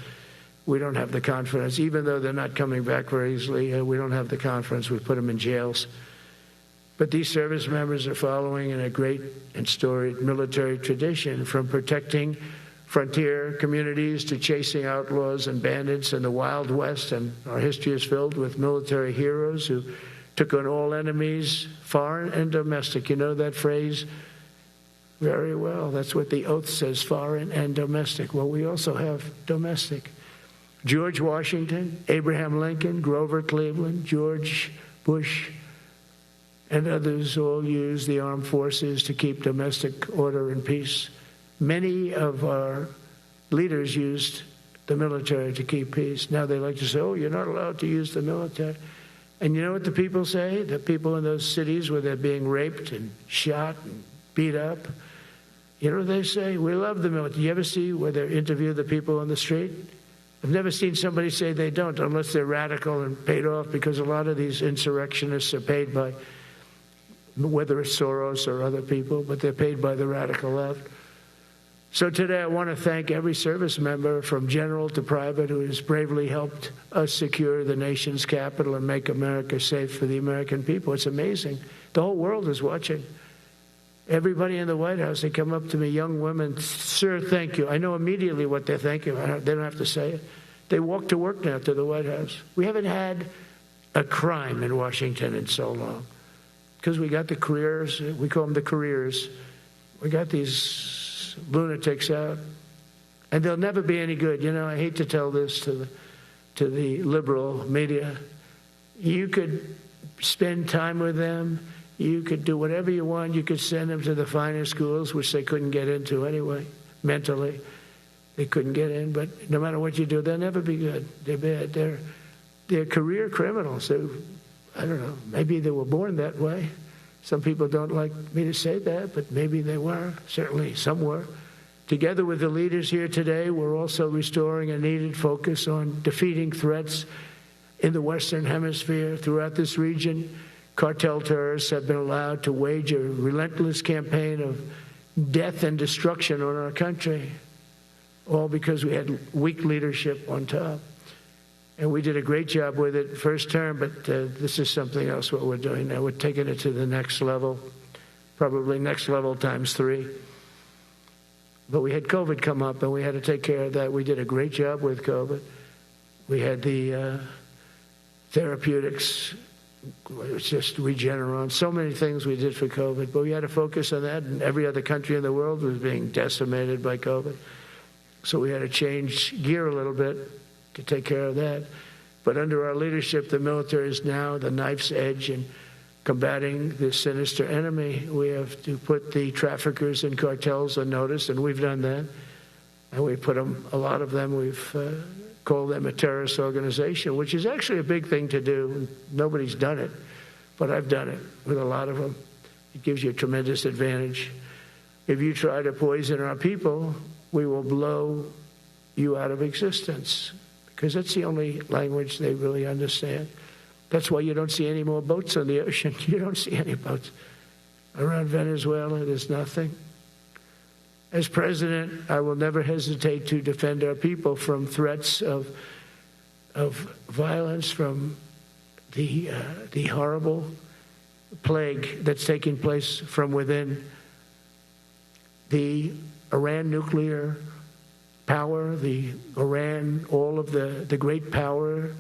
we don't have the confidence, even though they're not coming back very easily. We don't have the confidence. We put them in jails. But these service members are following in a great and storied military tradition, from protecting frontier communities to chasing outlaws and bandits in the Wild West. And our history is filled with military heroes who took on all enemies, foreign and domestic. You know that phrase very well. That's what the oath says, foreign and domestic. Well, we also have domestic. George Washington, Abraham Lincoln, Grover Cleveland, George Bush, and others all used the armed forces to keep domestic order and peace. Many of our leaders used the military to keep peace. Now they like to say, oh, you're not allowed to use the military. And you know what the people say? The people in those cities where they're being raped and shot and beat up, you know what they say? We love the military. You ever see where they interview the people on the street? I've never seen somebody say they don't, unless they're radical and paid off, because a lot of these insurrectionists are paid by, whether it's Soros or other people, but they're paid by the radical left. So today I want to thank every service member from general to private who has bravely helped us secure the nation's capital and make America safe for the American people. It's amazing. The whole world is watching. Everybody in the White House, they come up to me, young women, sir, thank you. I know immediately what they're thanking. They don't have to say it. They walk to work now to the White House. We haven't had a crime in Washington in so long because we got the careers. We call them the careers. We got these lunatics out, and they'll never be any good. You know, I hate to tell this to the liberal media. You could spend time with them. You could do whatever you want. You could send them to the finer schools, which they couldn't get into anyway, mentally. They couldn't get in. But no matter what you do, they'll never be good. They're bad. They're career criminals. I don't know. Maybe they were born that way. Some people don't like me to say that, but maybe they were. Certainly some were. Together with the leaders here today, we're also restoring a needed focus on defeating threats in the Western Hemisphere. Throughout this region, cartel terrorists have been allowed to wage a relentless campaign of death and destruction on our country, all because we had weak leadership on top. And we did a great job with it first term, but this is something else what we're doing now. We're taking it to the next level, probably next level times 3. But we had COVID come up, and we had to take care of that. We did a great job with COVID. We had the therapeutics. It's just Regeneron, so many things we did for COVID, but we had to focus on that, and every other country in the world was being decimated by COVID. So we had to change gear a little bit to take care of that. But under our leadership, the military is now the knife's edge in combating this sinister enemy. We have to put the traffickers and cartels on notice, and we've done that. And we put them, a lot of them, we've called them a terrorist organization, which is actually a big thing to do. Nobody's done it, but I've done it with a lot of them. It gives you a tremendous advantage. If you try to poison our people, we will blow you out of existence, because that's the only language they really understand. That's why you don't see any more boats on the ocean. You don't see any boats. Around Venezuela, there's nothing. As president, I will never hesitate to defend our people from threats of violence, from the horrible plague that's taking place from within. The Iran nuclear power, the Iran, all of the great power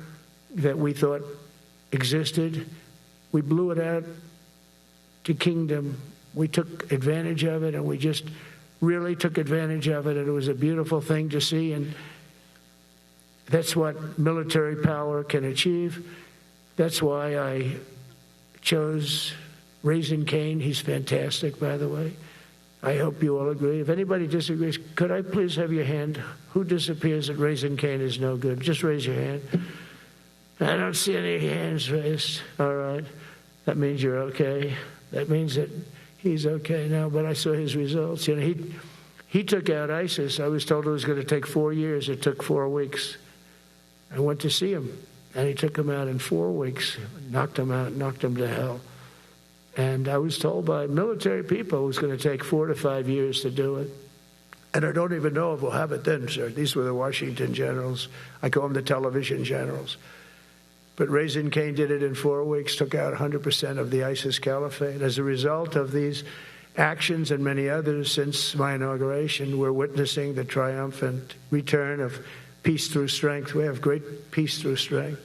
that we thought existed, we blew it out to kingdom. We took advantage of it, and we just really took advantage of it, and it was a beautiful thing to see, and that's what military power can achieve. That's why I chose Raising Cane. He's fantastic, by the way. I hope you all agree. If anybody disagrees, could I please have your hand? Who disappears that Raising Cane is no good? Just raise your hand. I don't see any hands raised. All right. That means you're okay. That means that he's okay now, but I saw his results. You know, he took out ISIS. I was told it was going to take 4 years. It took 4 weeks. I went to see him, and he took him out in 4 weeks, knocked him out, knocked him to hell. And I was told by military people it was going to take 4 to 5 years to do it. And I don't even know if we'll have it then, sir. These were the Washington generals. I call them the television generals. But Raising Cane did it in 4 weeks, took out 100% of the ISIS caliphate. As a result of these actions and many others since my inauguration, we're witnessing the triumphant return of peace through strength. We have great peace through strength.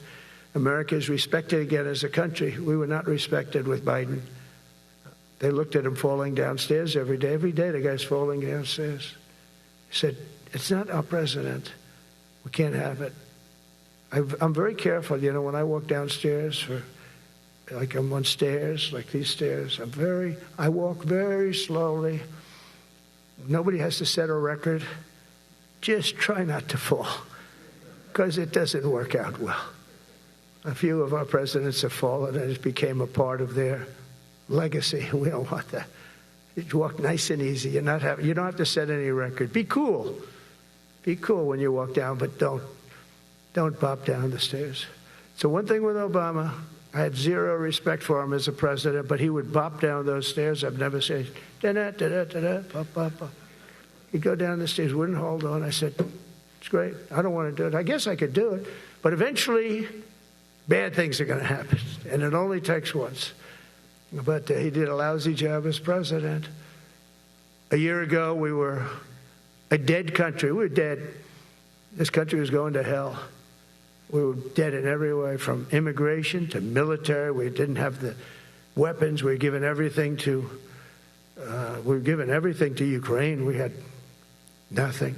America is respected again as a country. We were not respected with Biden. They looked at him falling downstairs every day. Every day the guy's falling downstairs. He said, it's not our president. We can't have it. I'm very careful, you know, when I walk downstairs, like I'm on stairs, like these stairs, I walk very slowly. Nobody has to set a record. Just try not to fall, because it doesn't work out well. A few of our presidents have fallen, and it became a part of their legacy. We don't want that. You walk nice and easy. You don't have to set any record. Be cool. Be cool when you walk down, but don't bop down the stairs. So one thing with Obama, I had zero respect for him as a president, but he would bop down those stairs. I've never said, da-da-da-da-da-da, bop, bop, bop. He'd go down the stairs, wouldn't hold on. I said, it's great. I don't want to do it. I guess I could do it. But eventually, bad things are going to happen, and it only takes once. But he did a lousy job as president. A year ago, we were a dead country. We were dead. This country was going to hell. We were dead in every way, from immigration to military. We didn't have the weapons. We were given everything to Ukraine. We had nothing.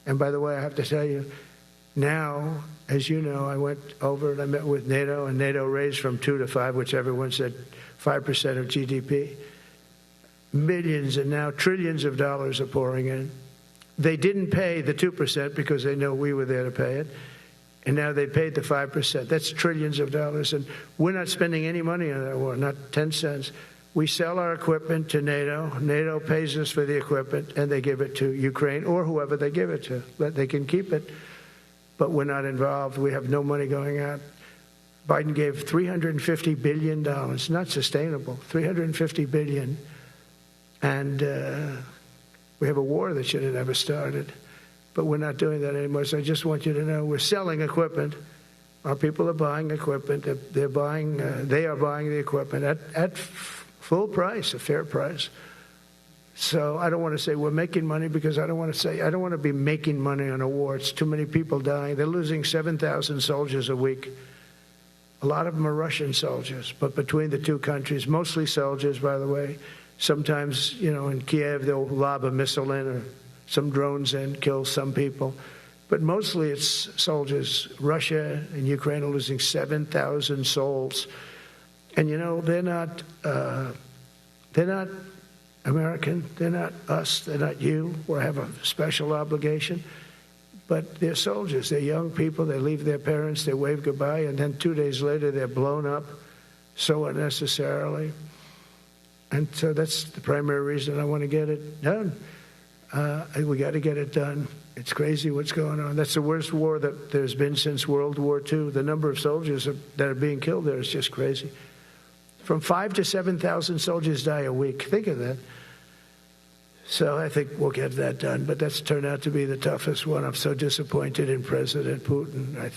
And by the way, I have to tell you, now, as you know, I went over and I met with NATO, and NATO raised from 2 to 5, which everyone said 5% of GDP. Millions and now trillions of dollars are pouring in. They didn't pay the 2% because they know we were there to pay it. And now they paid the 5%. That's trillions of dollars. And we're not spending any money on that war, not 10 cents. We sell our equipment to NATO. NATO pays us for the equipment, and they give it to Ukraine or whoever they give it to. They can keep it, but we're not involved. We have no money going out. Biden gave $350 billion. Not sustainable. $350 billion. And we have a war that should have never started. But we're not doing that anymore. So I just want you to know we're selling equipment. Our people are buying equipment. They are buying the equipment at full price, a fair price. So I don't want to say we're making money, because I don't want to be making money on a war. It's too many people dying. They're losing 7,000 soldiers a week. A lot of them are Russian soldiers, but between the two countries, mostly soldiers, by the way. Sometimes, you know, in Kiev, they'll lob a missile in or some drones in, kill some people. But mostly it's soldiers. Russia and Ukraine are losing 7,000 souls. And, you know, they're not American. They're not us. They're not you. We have a special obligation. But they're soldiers. They're young people. They leave their parents. They wave goodbye. And then 2 days later, they're blown up so unnecessarily. And so that's the primary reason I want to get it done. We got to get it done. It's crazy what's going on. That's the worst war that there's been since World War II. The number of soldiers that are being killed there is just crazy. From 5,000 to 7,000 soldiers die a week. Think of that. So I think we'll get that done. But that's turned out to be the toughest one. I'm so disappointed in President Putin. I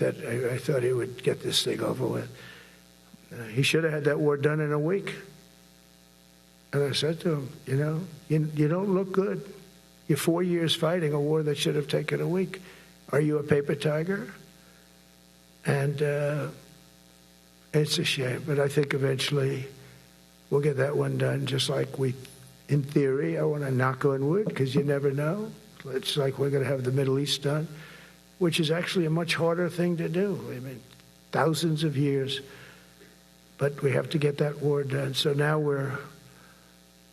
thought he would get this thing over with. He should have had that war done in a week. And I said to him, you know, you don't look good. You're 4 years fighting a war that should have taken a week. Are you a paper tiger? And it's a shame, but I think eventually we'll get that one done, just like in theory, I want to knock on wood, because you never know. It's like we're going to have the Middle East done, which is actually a much harder thing to do. I mean, thousands of years. But we have to get that war done. So now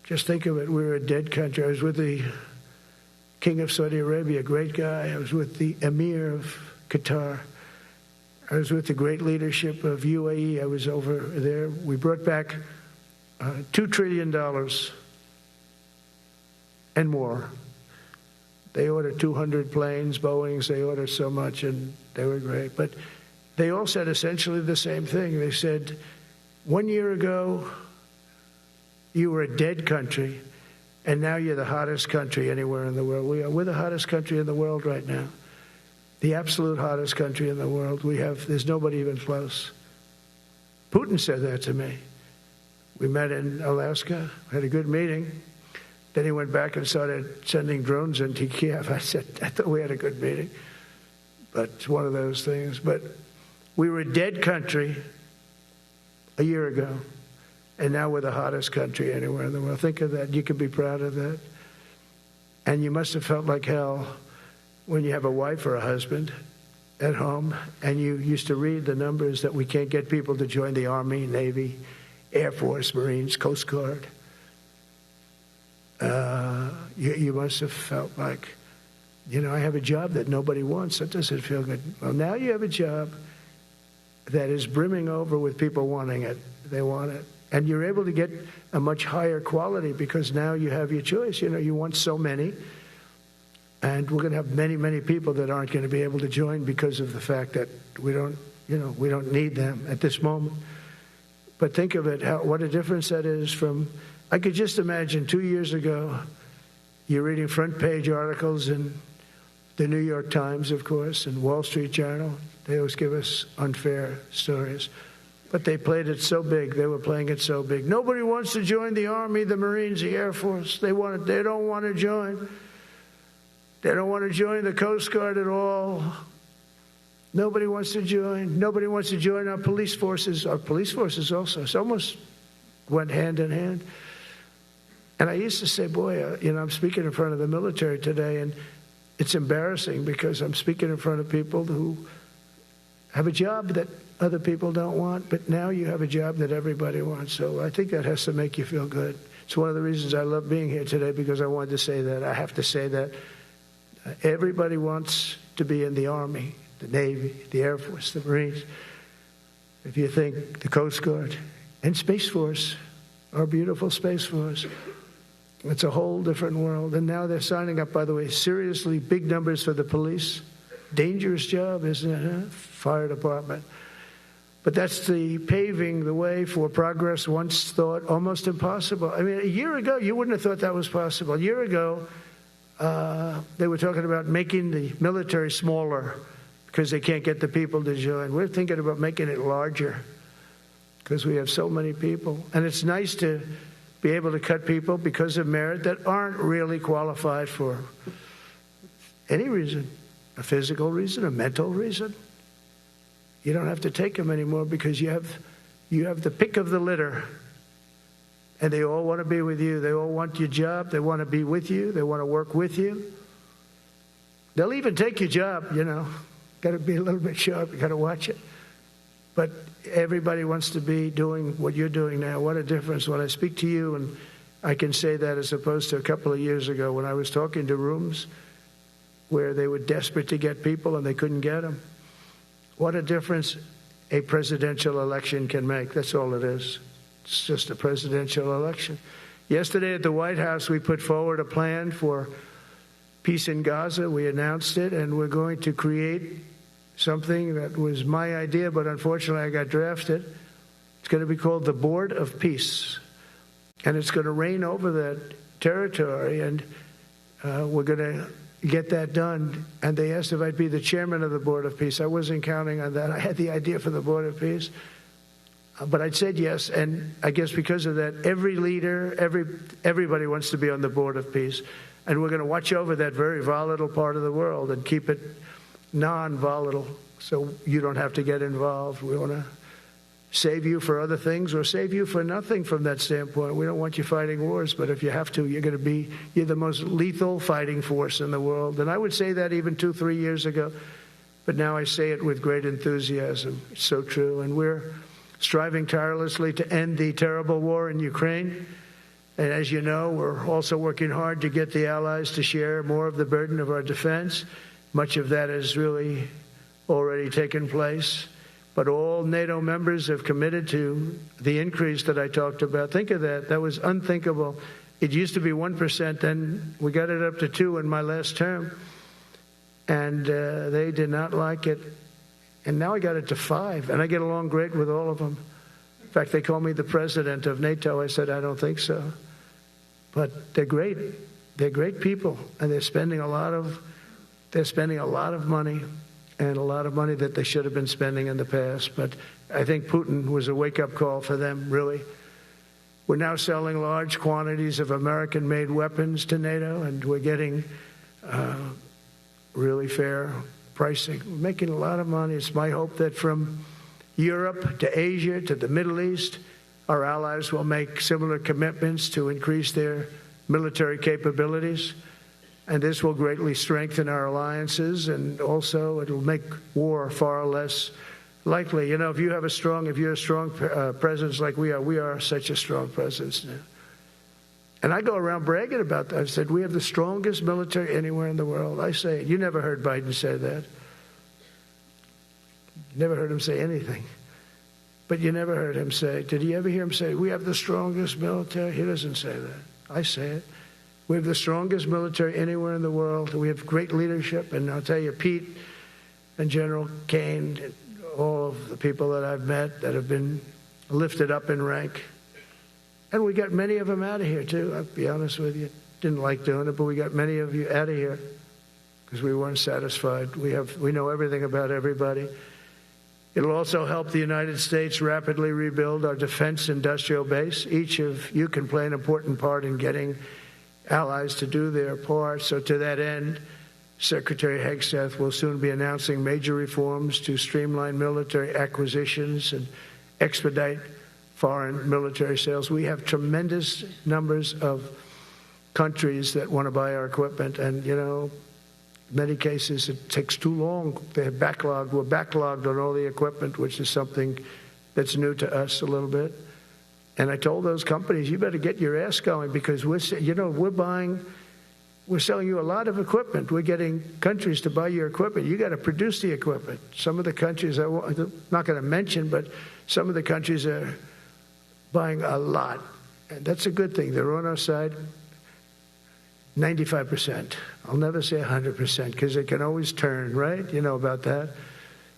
just think of it, we're a dead country. I was with the King of Saudi Arabia, a great guy. I was with the Emir of Qatar. I was with the great leadership of UAE. I was over there. We brought back $2 trillion and more. They ordered 200 planes, Boeings. They ordered so much, and they were great. But they all said essentially the same thing. They said, 1 year ago, you were a dead country, and now you're the hottest country anywhere in the world. We're the hottest country in the world right now. The absolute hottest country in the world. There's nobody even close. Putin said that to me. We met in Alaska, had a good meeting. Then he went back and started sending drones into Kiev. I thought we had a good meeting. But it's one of those things. But we were a dead country a year ago, and now we're the hottest country anywhere in the world. Think of that. You can be proud of that. And you must have felt like hell when you have a wife or a husband at home, and you used to read the numbers that we can't get people to join the Army, Navy, Air Force, Marines, Coast Guard. You must have felt like, I have a job that nobody wants. That doesn't feel good. Well, now you have a job that is brimming over with people wanting it. They want it. And you're able to get a much higher quality because now you have your choice. You want so many. And we're going to have many, many people that aren't going to be able to join because of the fact that we don't need them at this moment. But think of it, what a difference that is from, I could just imagine 2 years ago, you're reading front page articles in the New York Times, of course, and Wall Street Journal. They always give us unfair stories. But they played it so big. They were playing it so big. Nobody wants to join the Army, the Marines, the Air Force. They don't want to join. They don't want to join the Coast Guard at all. Nobody wants to join. Nobody wants to join our police forces. Our police forces also. It's almost went hand in hand. And I used to say, boy, I'm speaking in front of the military today, and it's embarrassing because I'm speaking in front of people who have a job that other people don't want, but now you have a job that everybody wants. So I think that has to make you feel good. It's one of the reasons I love being here today, because I wanted to say that. I have to say that. Everybody wants to be in the Army, the Navy, the Air Force, the Marines. If you think the Coast Guard and Space Force, our beautiful Space Force, it's a whole different world. And now they're signing up, by the way, seriously big numbers for the police. Dangerous job, isn't it? Huh? Fire department. But that's the paving the way for progress once thought almost impossible. I mean, a year ago, you wouldn't have thought that was possible. A year ago, they were talking about making the military smaller because they can't get the people to join. We're thinking about making it larger because we have so many people. And it's nice to be able to cut people because of merit that aren't really qualified for any reason, a physical reason, a mental reason. You don't have to take them anymore because you have the pick of the litter. And they all want to be with you. They all want your job. They want to be with you. They want to work with you. They'll even take your job, Got to be a little bit sharp. You got to watch it. But everybody wants to be doing what you're doing now. What a difference when I speak to you, and I can say that as opposed to a couple of years ago when I was talking to rooms where they were desperate to get people and they couldn't get them. What a difference a presidential election can make. That's all it is. It's just a presidential election. Yesterday at the White House, we put forward a plan for peace in Gaza. We announced it, and we're going to create something that was my idea, but unfortunately I got drafted. It's going to be called the Board of Peace, and it's going to reign over that territory, and we're going to get that done. And they asked if I'd be the chairman of the Board of Peace. I wasn't counting on that. I had the idea for the Board of Peace. But I said yes, and I guess because of that, every leader, everybody wants to be on the Board of Peace. And we're going to watch over that very volatile part of the world and keep it non-volatile so you don't have to get involved. We want to save you for other things or save you for nothing from that standpoint. We don't want you fighting wars, but if you have to, you're the most lethal fighting force in the world. And I would say that even 2-3 years ago, but now I say it with great enthusiasm. It's so true. And we're striving tirelessly to end the terrible war in Ukraine. And as you know, we're also working hard to get the allies to share more of the burden of our defense. Much of that has really already taken place. But all NATO members have committed to the increase that I talked about. Think of that. That was unthinkable. It used to be 1%, then we got it up to 2% in my last term. And they did not like it. And now I got it to 5%, and I get along great with all of them. In fact, they call me the president of NATO. I said, I don't think so. But they're great. They're great people, and they're spending a lot of money, and a lot of money that they should have been spending in the past. But I think Putin was a wake-up call for them, really. We're now selling large quantities of American-made weapons to NATO, and we're getting really fair pricing. We're making a lot of money. It's my hope that from Europe to Asia to the Middle East, our allies will make similar commitments to increase their military capabilities. And this will greatly strengthen our alliances, and also it will make war far less likely. You know, if you're a strong presence like we are such a strong presence now. And I go around bragging about that. I said, we have the strongest military anywhere in the world. I say it. You never heard Biden say that. Never heard him say anything. But you never heard him say, did you ever hear him say, we have the strongest military? He doesn't say that. I say it. We have the strongest military anywhere in the world. We have great leadership. And I'll tell you, Pete and General Kane, all of the people that I've met that have been lifted up in rank. And we got many of them out of here, too. I'll be honest with you. Didn't like doing it, but we got many of you out of here because we weren't satisfied. We know everything about everybody. It'll also help the United States rapidly rebuild our defense industrial base. Each of you can play an important part in getting allies to do their part. So to that end, Secretary Hegseth will soon be announcing major reforms to streamline military acquisitions and expedite foreign military sales. We have tremendous numbers of countries that want to buy our equipment, and, you know, in many cases it takes too long. They're backlogged. We're backlogged on all the equipment, which is something that's new to us a little bit. And I told those companies, you better get your ass going, because we're selling you a lot of equipment. We're getting countries to buy your equipment. You got to produce the equipment. Some of the countries, I'm not going to mention, but some of the countries are buying a lot. And that's a good thing. They're on our side. 95%. I'll never say 100% because they can always turn, right? You know about that.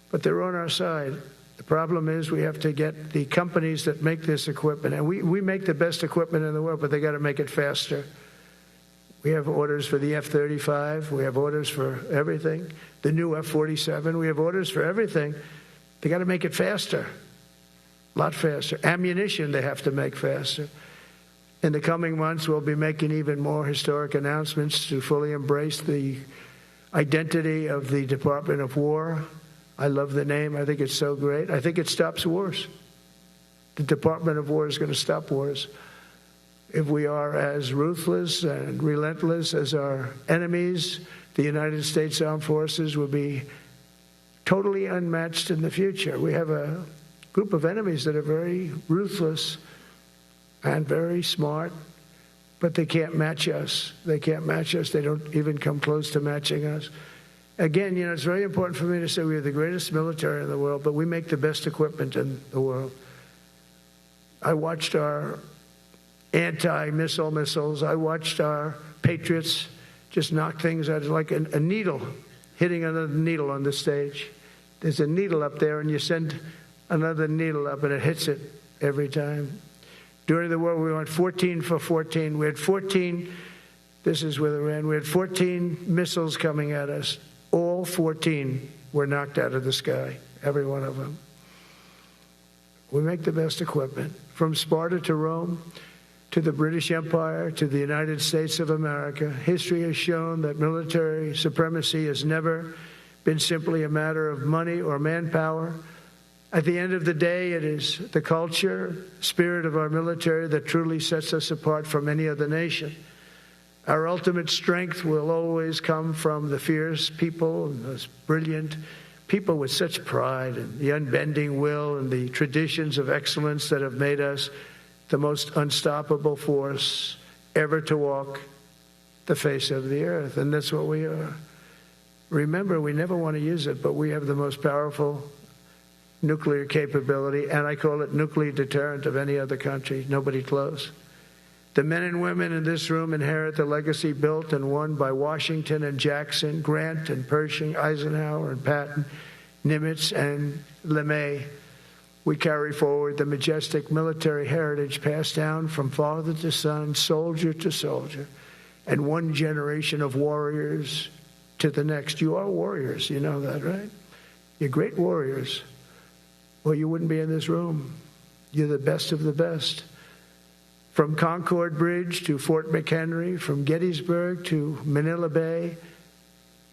But they're on our side. The problem is we have to get the companies that make this equipment, and we make the best equipment in the world, but they got to make it faster. We have orders for the F-35. We have orders for everything. The new F-47. We have orders for everything. They got to make it faster, a lot faster. Ammunition they have to make faster. In the coming months, we'll be making even more historic announcements to fully embrace the identity of the Department of War. I love the name. I think it's so great. I think it stops wars. The Department of War is going to stop wars. If we are as ruthless and relentless as our enemies, the United States Armed Forces will be totally unmatched in the future. We have a group of enemies that are very ruthless and very smart, but they can't match us. They can't match us. They don't even come close to matching us. Again, you know, it's very important for me to say we are the greatest military in the world, but we make the best equipment in the world. I watched our anti-missile missiles. I watched our Patriots just knock things out like a needle, hitting another needle on the stage. There's a needle up there, and you send another needle up, and it hits it every time. During the war, we went 14 for 14. We had 14, this is with Iran, we had 14 missiles coming at us. All 14 were knocked out of the sky, every one of them. We make the best equipment. From Sparta to Rome, to the British Empire, to the United States of America, history has shown that military supremacy has never been simply a matter of money or manpower. At the end of the day, it is the culture, spirit of our military that truly sets us apart from any other nation. Our ultimate strength will always come from the fierce people and those brilliant people with such pride and the unbending will and the traditions of excellence that have made us the most unstoppable force ever to walk the face of the earth. And that's what we are. Remember, we never want to use it, but we have the most powerful nuclear capability, and I call it nuclear deterrent of any other country. Nobody close. The men and women in this room inherit the legacy built and won by Washington and Jackson, Grant and Pershing, Eisenhower and Patton, Nimitz and LeMay. We carry forward the majestic military heritage passed down from father to son, soldier to soldier, and one generation of warriors to the next. You are warriors, you know that, right? You're great warriors, or you wouldn't be in this room. You're the best of the best. From Concord Bridge to Fort McHenry, from Gettysburg to Manila Bay,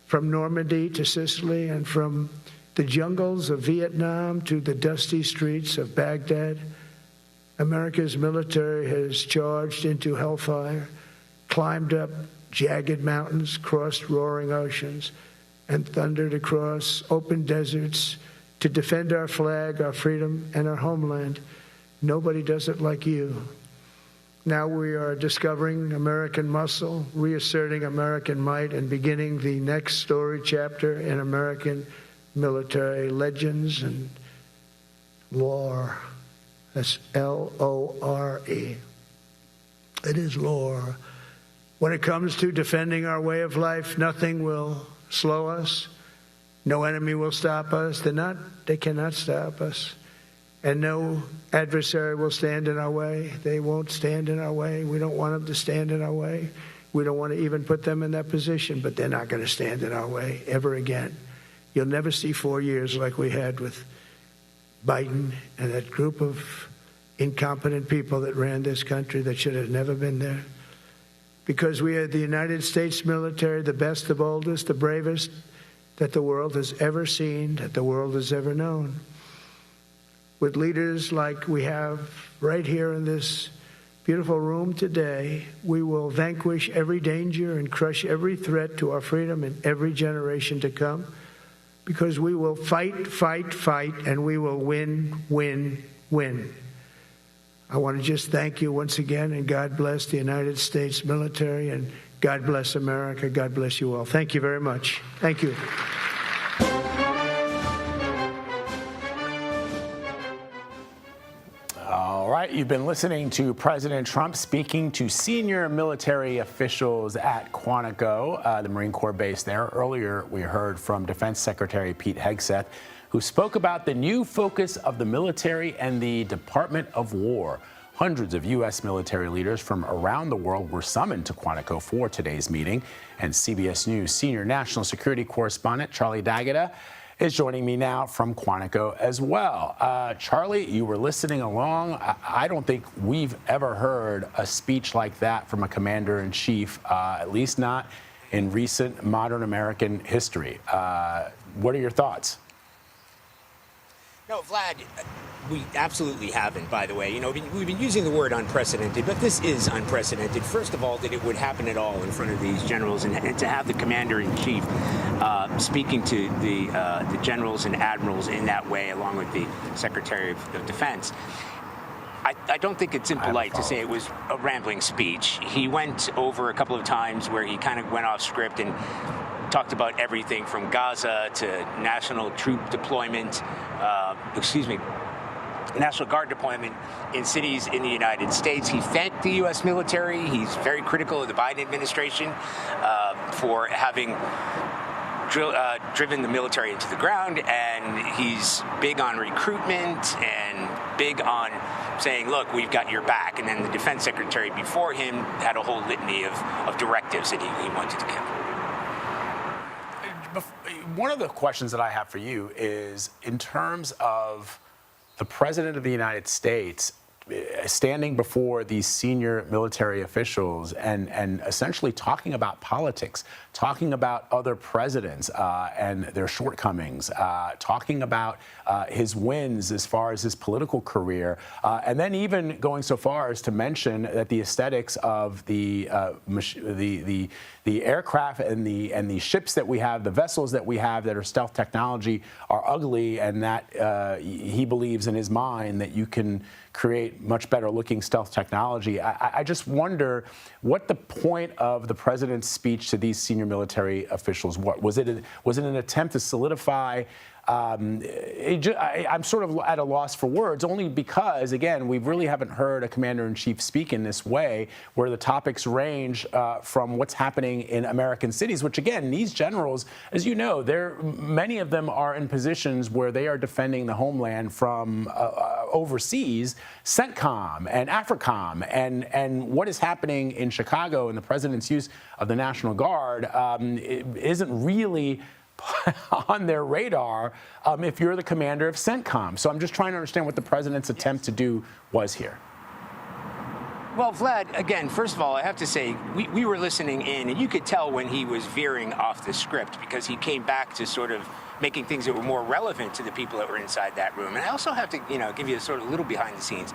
from Normandy to Sicily, and from the jungles of Vietnam to the dusty streets of Baghdad, America's military has charged into hellfire, climbed up jagged mountains, crossed roaring oceans, and thundered across open deserts to defend our flag, our freedom, and our homeland. Nobody does it like you. Now we are discovering American muscle, reasserting American might, and beginning the next story chapter in American military legends and lore. That's L-O-R-E. It is lore. When it comes to defending our way of life, nothing will slow us. No enemy will stop us. They cannot stop us. And no adversary will stand in our way. They won't stand in our way. We don't want them to stand in our way. We don't want to even put them in that position, but they're not going to stand in our way ever again. You'll never see 4 years like we had with Biden and that group of incompetent people that ran this country that should have never been there. Because we are the United States military, the best, the boldest, the bravest that the world has ever seen, that the world has ever known. With leaders like we have right here in this beautiful room today, we will vanquish every danger and crush every threat to our freedom in every generation to come, because we will fight, fight, fight, and we will win, win, win. I want to just thank you once again, and God bless the United States military, and God bless America. God bless you all. Thank you very much. Thank you. All right, you've been listening to President Trump speaking to senior military officials at Quantico, the Marine Corps base there. Earlier, we heard from Defense Secretary Pete Hegseth, who spoke about the new focus of the military and the Department of War. Hundreds of U.S. military leaders from around the world were summoned to Quantico for today's meeting. And CBS News senior national security correspondent Charlie D'Agata is joining me now from Quantico as well. Charlie, you were listening along. I don't think we've ever heard a speech like that from a commander-in-chief, at least not in recent modern American history. What are your thoughts? No, Vlad, we absolutely haven't, by the way. You know, we've been using the word unprecedented, but this is unprecedented. First of all, that it would happen at all in front of these generals, and to have the commander-in-chief speaking to the generals and admirals in that way, along with the Secretary of Defense. I don't think it's impolite to say it was a rambling speech. He went over a couple of times where he kind of went off script and talked about everything from Gaza to national troop deployment, National Guard deployment in cities in the United States. He thanked the U.S. military. He's very critical of the Biden administration for having driven the military into the ground, and he's big on recruitment and big on saying, look, we've got your back. And then the defense secretary before him had a whole litany of directives that he wanted to give. One of the questions that I have for you is, in terms of the President of the United States standing before these senior military officials and essentially talking about politics, talking about other presidents and their shortcomings, talking about his wins as far as his political career, and then even going so far as to mention that the aesthetics of the aircraft and the ships that we have, the vessels that we have that are stealth technology, are ugly, and that he believes in his mind that you can create much better looking stealth technology. I just wonder what the point of the president's speech to these senior military officials was. It an attempt to solidify? I'm sort of at a loss for words, only because, again, we really haven't heard a commander-in-chief speak in this way, where the topics range from what's happening in American cities, which, again, these generals, as you know, many of them are in positions where they are defending the homeland from overseas, CENTCOM and AFRICOM, and what is happening in Chicago and the president's use of the National Guard isn't really on their radar if you're the commander of CENTCOM. So I'm just trying to understand what the president's attempt to do was here. Well, Vlad, again, first of all, I have to say, we were listening in, and you could tell when he was veering off the script because he came back to sort of making things that were more relevant to the people that were inside that room. And I also have to, give you a sort of little behind the scenes.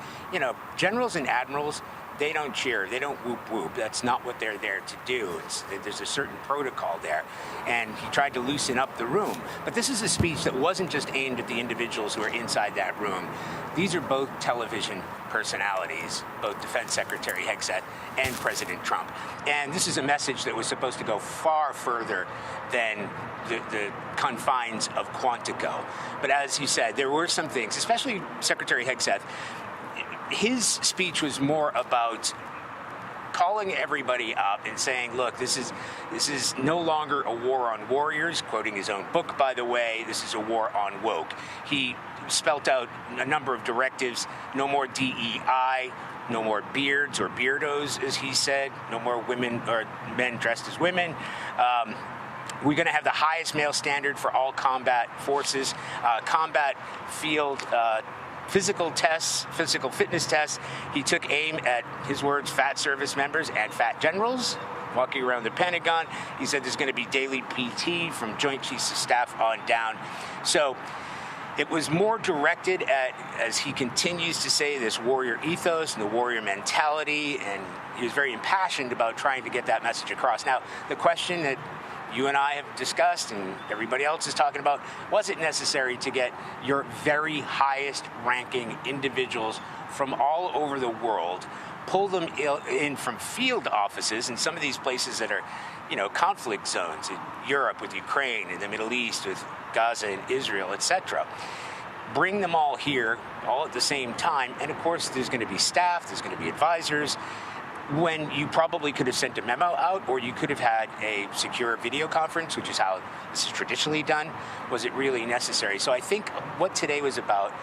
Generals and admirals, they don't cheer. They don't whoop whoop. That's not what they're there to do. There's a certain protocol there. And he tried to loosen up the room. But this is a speech that wasn't just aimed at the individuals who are inside that room. These are both television personalities, both Defense Secretary Hegseth and President Trump. And this is a message that was supposed to go far further than the confines of Quantico. But as you said, there were some things, especially Secretary Hegseth. His speech was more about calling everybody up and saying, look, this is no longer a war on warriors, quoting his own book, by the way. This is a war on woke. He spelt out a number of directives: no more DEI, no more beards or beardos, as he said, no more women or men dressed as women. We're going to have the highest male standard for all combat forces, combat field physical tests, physical fitness tests. He took aim at, his words, fat service members and fat generals walking around the Pentagon. He said there's going to be daily PT from Joint Chiefs of Staff on down. So it was more directed at, as he continues to say, this warrior ethos and the warrior mentality, and he was very impassioned about trying to get that message across. Now, the question that you and I have discussed and everybody else is talking about, was it necessary to get your very highest ranking individuals from all over the world, pull them in from field offices in some of these places that are, conflict zones in Europe with Ukraine, in the Middle East with Gaza and Israel, etc. Bring them all here all at the same time. And of course, there's going to be staff, there's going to be advisors, when you probably could have sent a memo out, or you could have had a secure video conference, which is how this is traditionally done. Was it really necessary? So I think what today was about,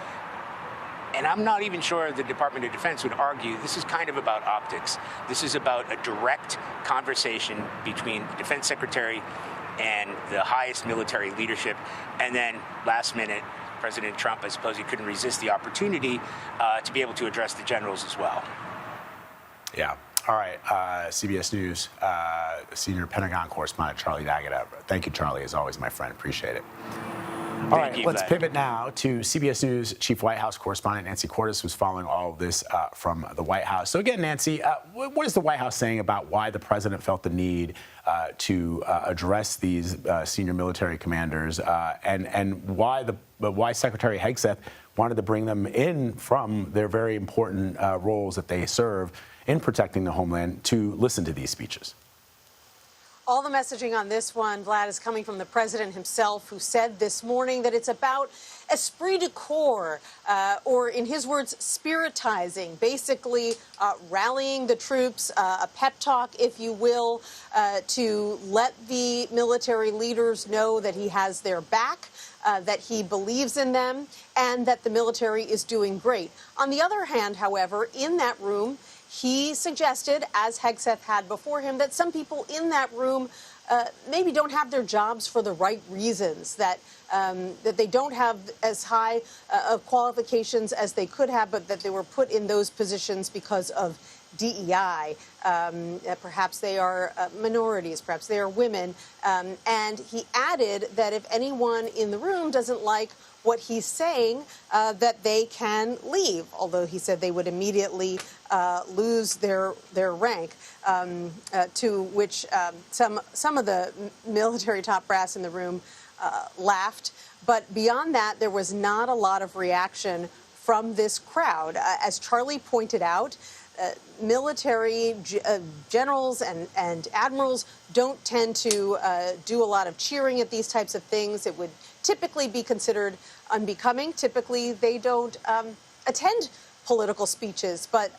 and I'm not even sure the Department of Defense would argue, this is kind of about optics. This is about a direct conversation between the Defense Secretary and the highest military leadership. And then last minute, President Trump, I suppose he couldn't resist the opportunity to be able to address the generals as well. Yeah. All right, CBS News, senior Pentagon correspondent Charlie Daggett. Thank you, Charlie, as always, my friend. Appreciate it. All right, let's pivot now to CBS News Chief White House correspondent Nancy Cordes, who's following all of this from the White House. So again, Nancy, what is the White House saying about why the president felt the need to address these senior military commanders and why Secretary Hegseth wanted to bring them in from their very important roles that they serve in protecting the homeland to listen to these speeches? All the messaging on this one, Vlad, is coming from the president himself, who said this morning that it's about esprit de corps, or in his words, spiritizing, basically rallying the troops, a pep talk, if you will, to let the military leaders know that he has their back, that he believes in them, and that the military is doing great. On the other hand, however, in that room, he suggested, as Hegseth had before him, that some people in that room maybe don't have their jobs for the right reasons, that they don't have as high of qualifications as they could have, but that they were put in those positions because of DEI. Perhaps they are minorities, perhaps they are women. And he added that if anyone in the room doesn't like what he's saying, that they can leave, although he said they would immediately lose their rank, to which some of the military top brass in the room laughed. But beyond that, there was not a lot of reaction from this crowd. As Charlie pointed out, military generals and admirals don't tend to do a lot of cheering at these types of things. It would typically be considered unbecoming. Typically, they don't attend political speeches, but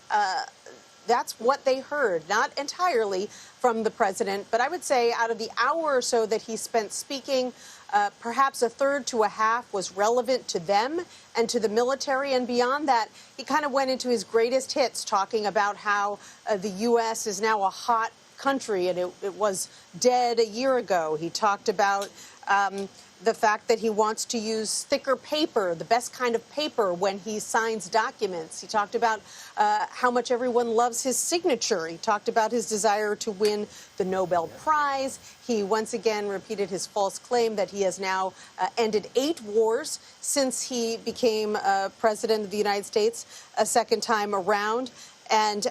that's what they heard, not entirely from the president. But I would say out of the hour or so that he spent speaking, perhaps a third to a half was relevant to them and to the military. And beyond that, he kind of went into his greatest hits, talking about how the U.S. is now a hot country and it was dead a year ago. He talked about the fact that he wants to use thicker paper, the best kind of paper, when he signs documents. He talked about how much everyone loves his signature. He talked about his desire to win the Nobel Prize. He once again repeated his false claim that he has now ended 8 wars since he became president of the United States a second time around. And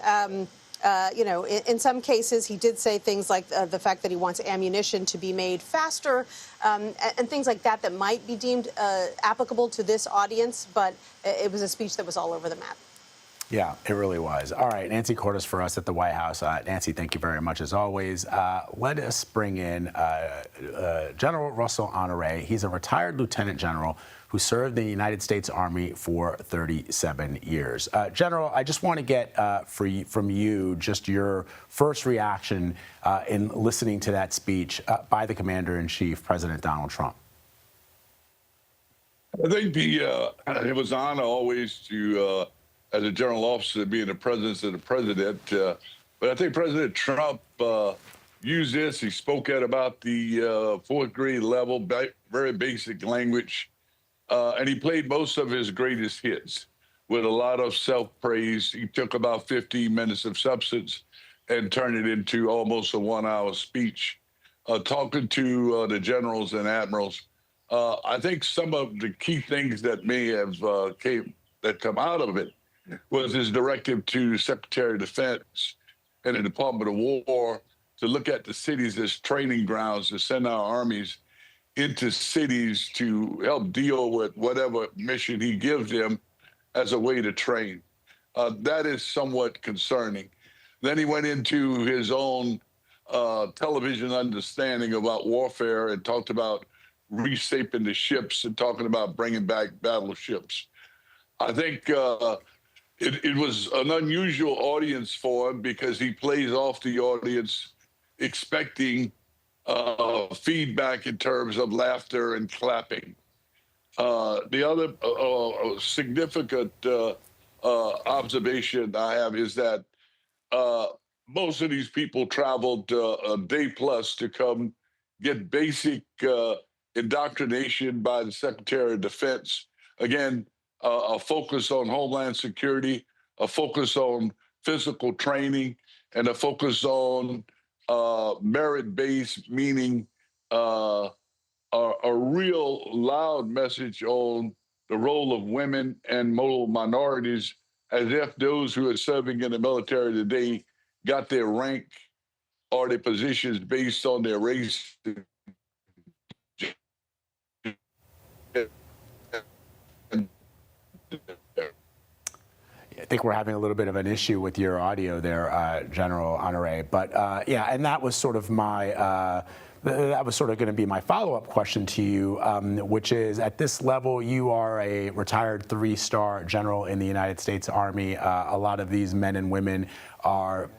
you know, in some cases, he did say things like the fact that he wants ammunition to be made faster and things like that that might be deemed applicable to this audience. But it was a speech that was all over the map. Yeah, it really was. All right, Nancy Cordes for us at the White House. Nancy, thank you very much as always. Let us bring in General Russell Honore. He's a retired lieutenant general who served in the United States Army for 37 years. General, I just want to get from you just your first reaction in listening to that speech by the Commander-in-Chief, President Donald Trump. I think it was an honor always to, as a general officer, be in the presence of the president. But I think President Trump used this. He spoke at about the 4th grade level, very basic language. And he played most of his greatest hits with a lot of self-praise. He took about 15 minutes of substance and turned it into almost a 1-hour speech, talking to the generals and admirals. I think some of the key things that may have come out of it was his directive to Secretary of Defense and the Department of War to look at the cities as training grounds, to send our armies into cities to help deal with whatever mission he gives them as a way to train. That is somewhat concerning. Then he went into his own television understanding about warfare and talked about reshaping the ships and talking about bringing back battleships. I think it was an unusual audience for him because he plays off the audience expecting feedback in terms of laughter and clapping. The other significant observation I have is that most of these people traveled a day plus to come get basic indoctrination by the Secretary of Defense. Again, a focus on Homeland Security, a focus on physical training, and a focus on merit-based, meaning a real loud message on the role of women and modal minorities, as if those who are serving in the military today got their rank or their positions based on their race. I think we're having a little bit of an issue with your audio there, General Honore. But yeah, and that was sort of my going to be my follow-up question to you, which is, at this level, you are a retired 3-star general in the United States Army. A lot of these men and women are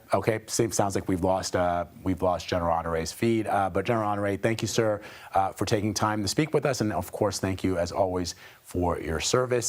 sounds like we've lost General Honore's feed. But General Honore, thank you, sir, for taking time to speak with us, and of course, thank you as always for your service.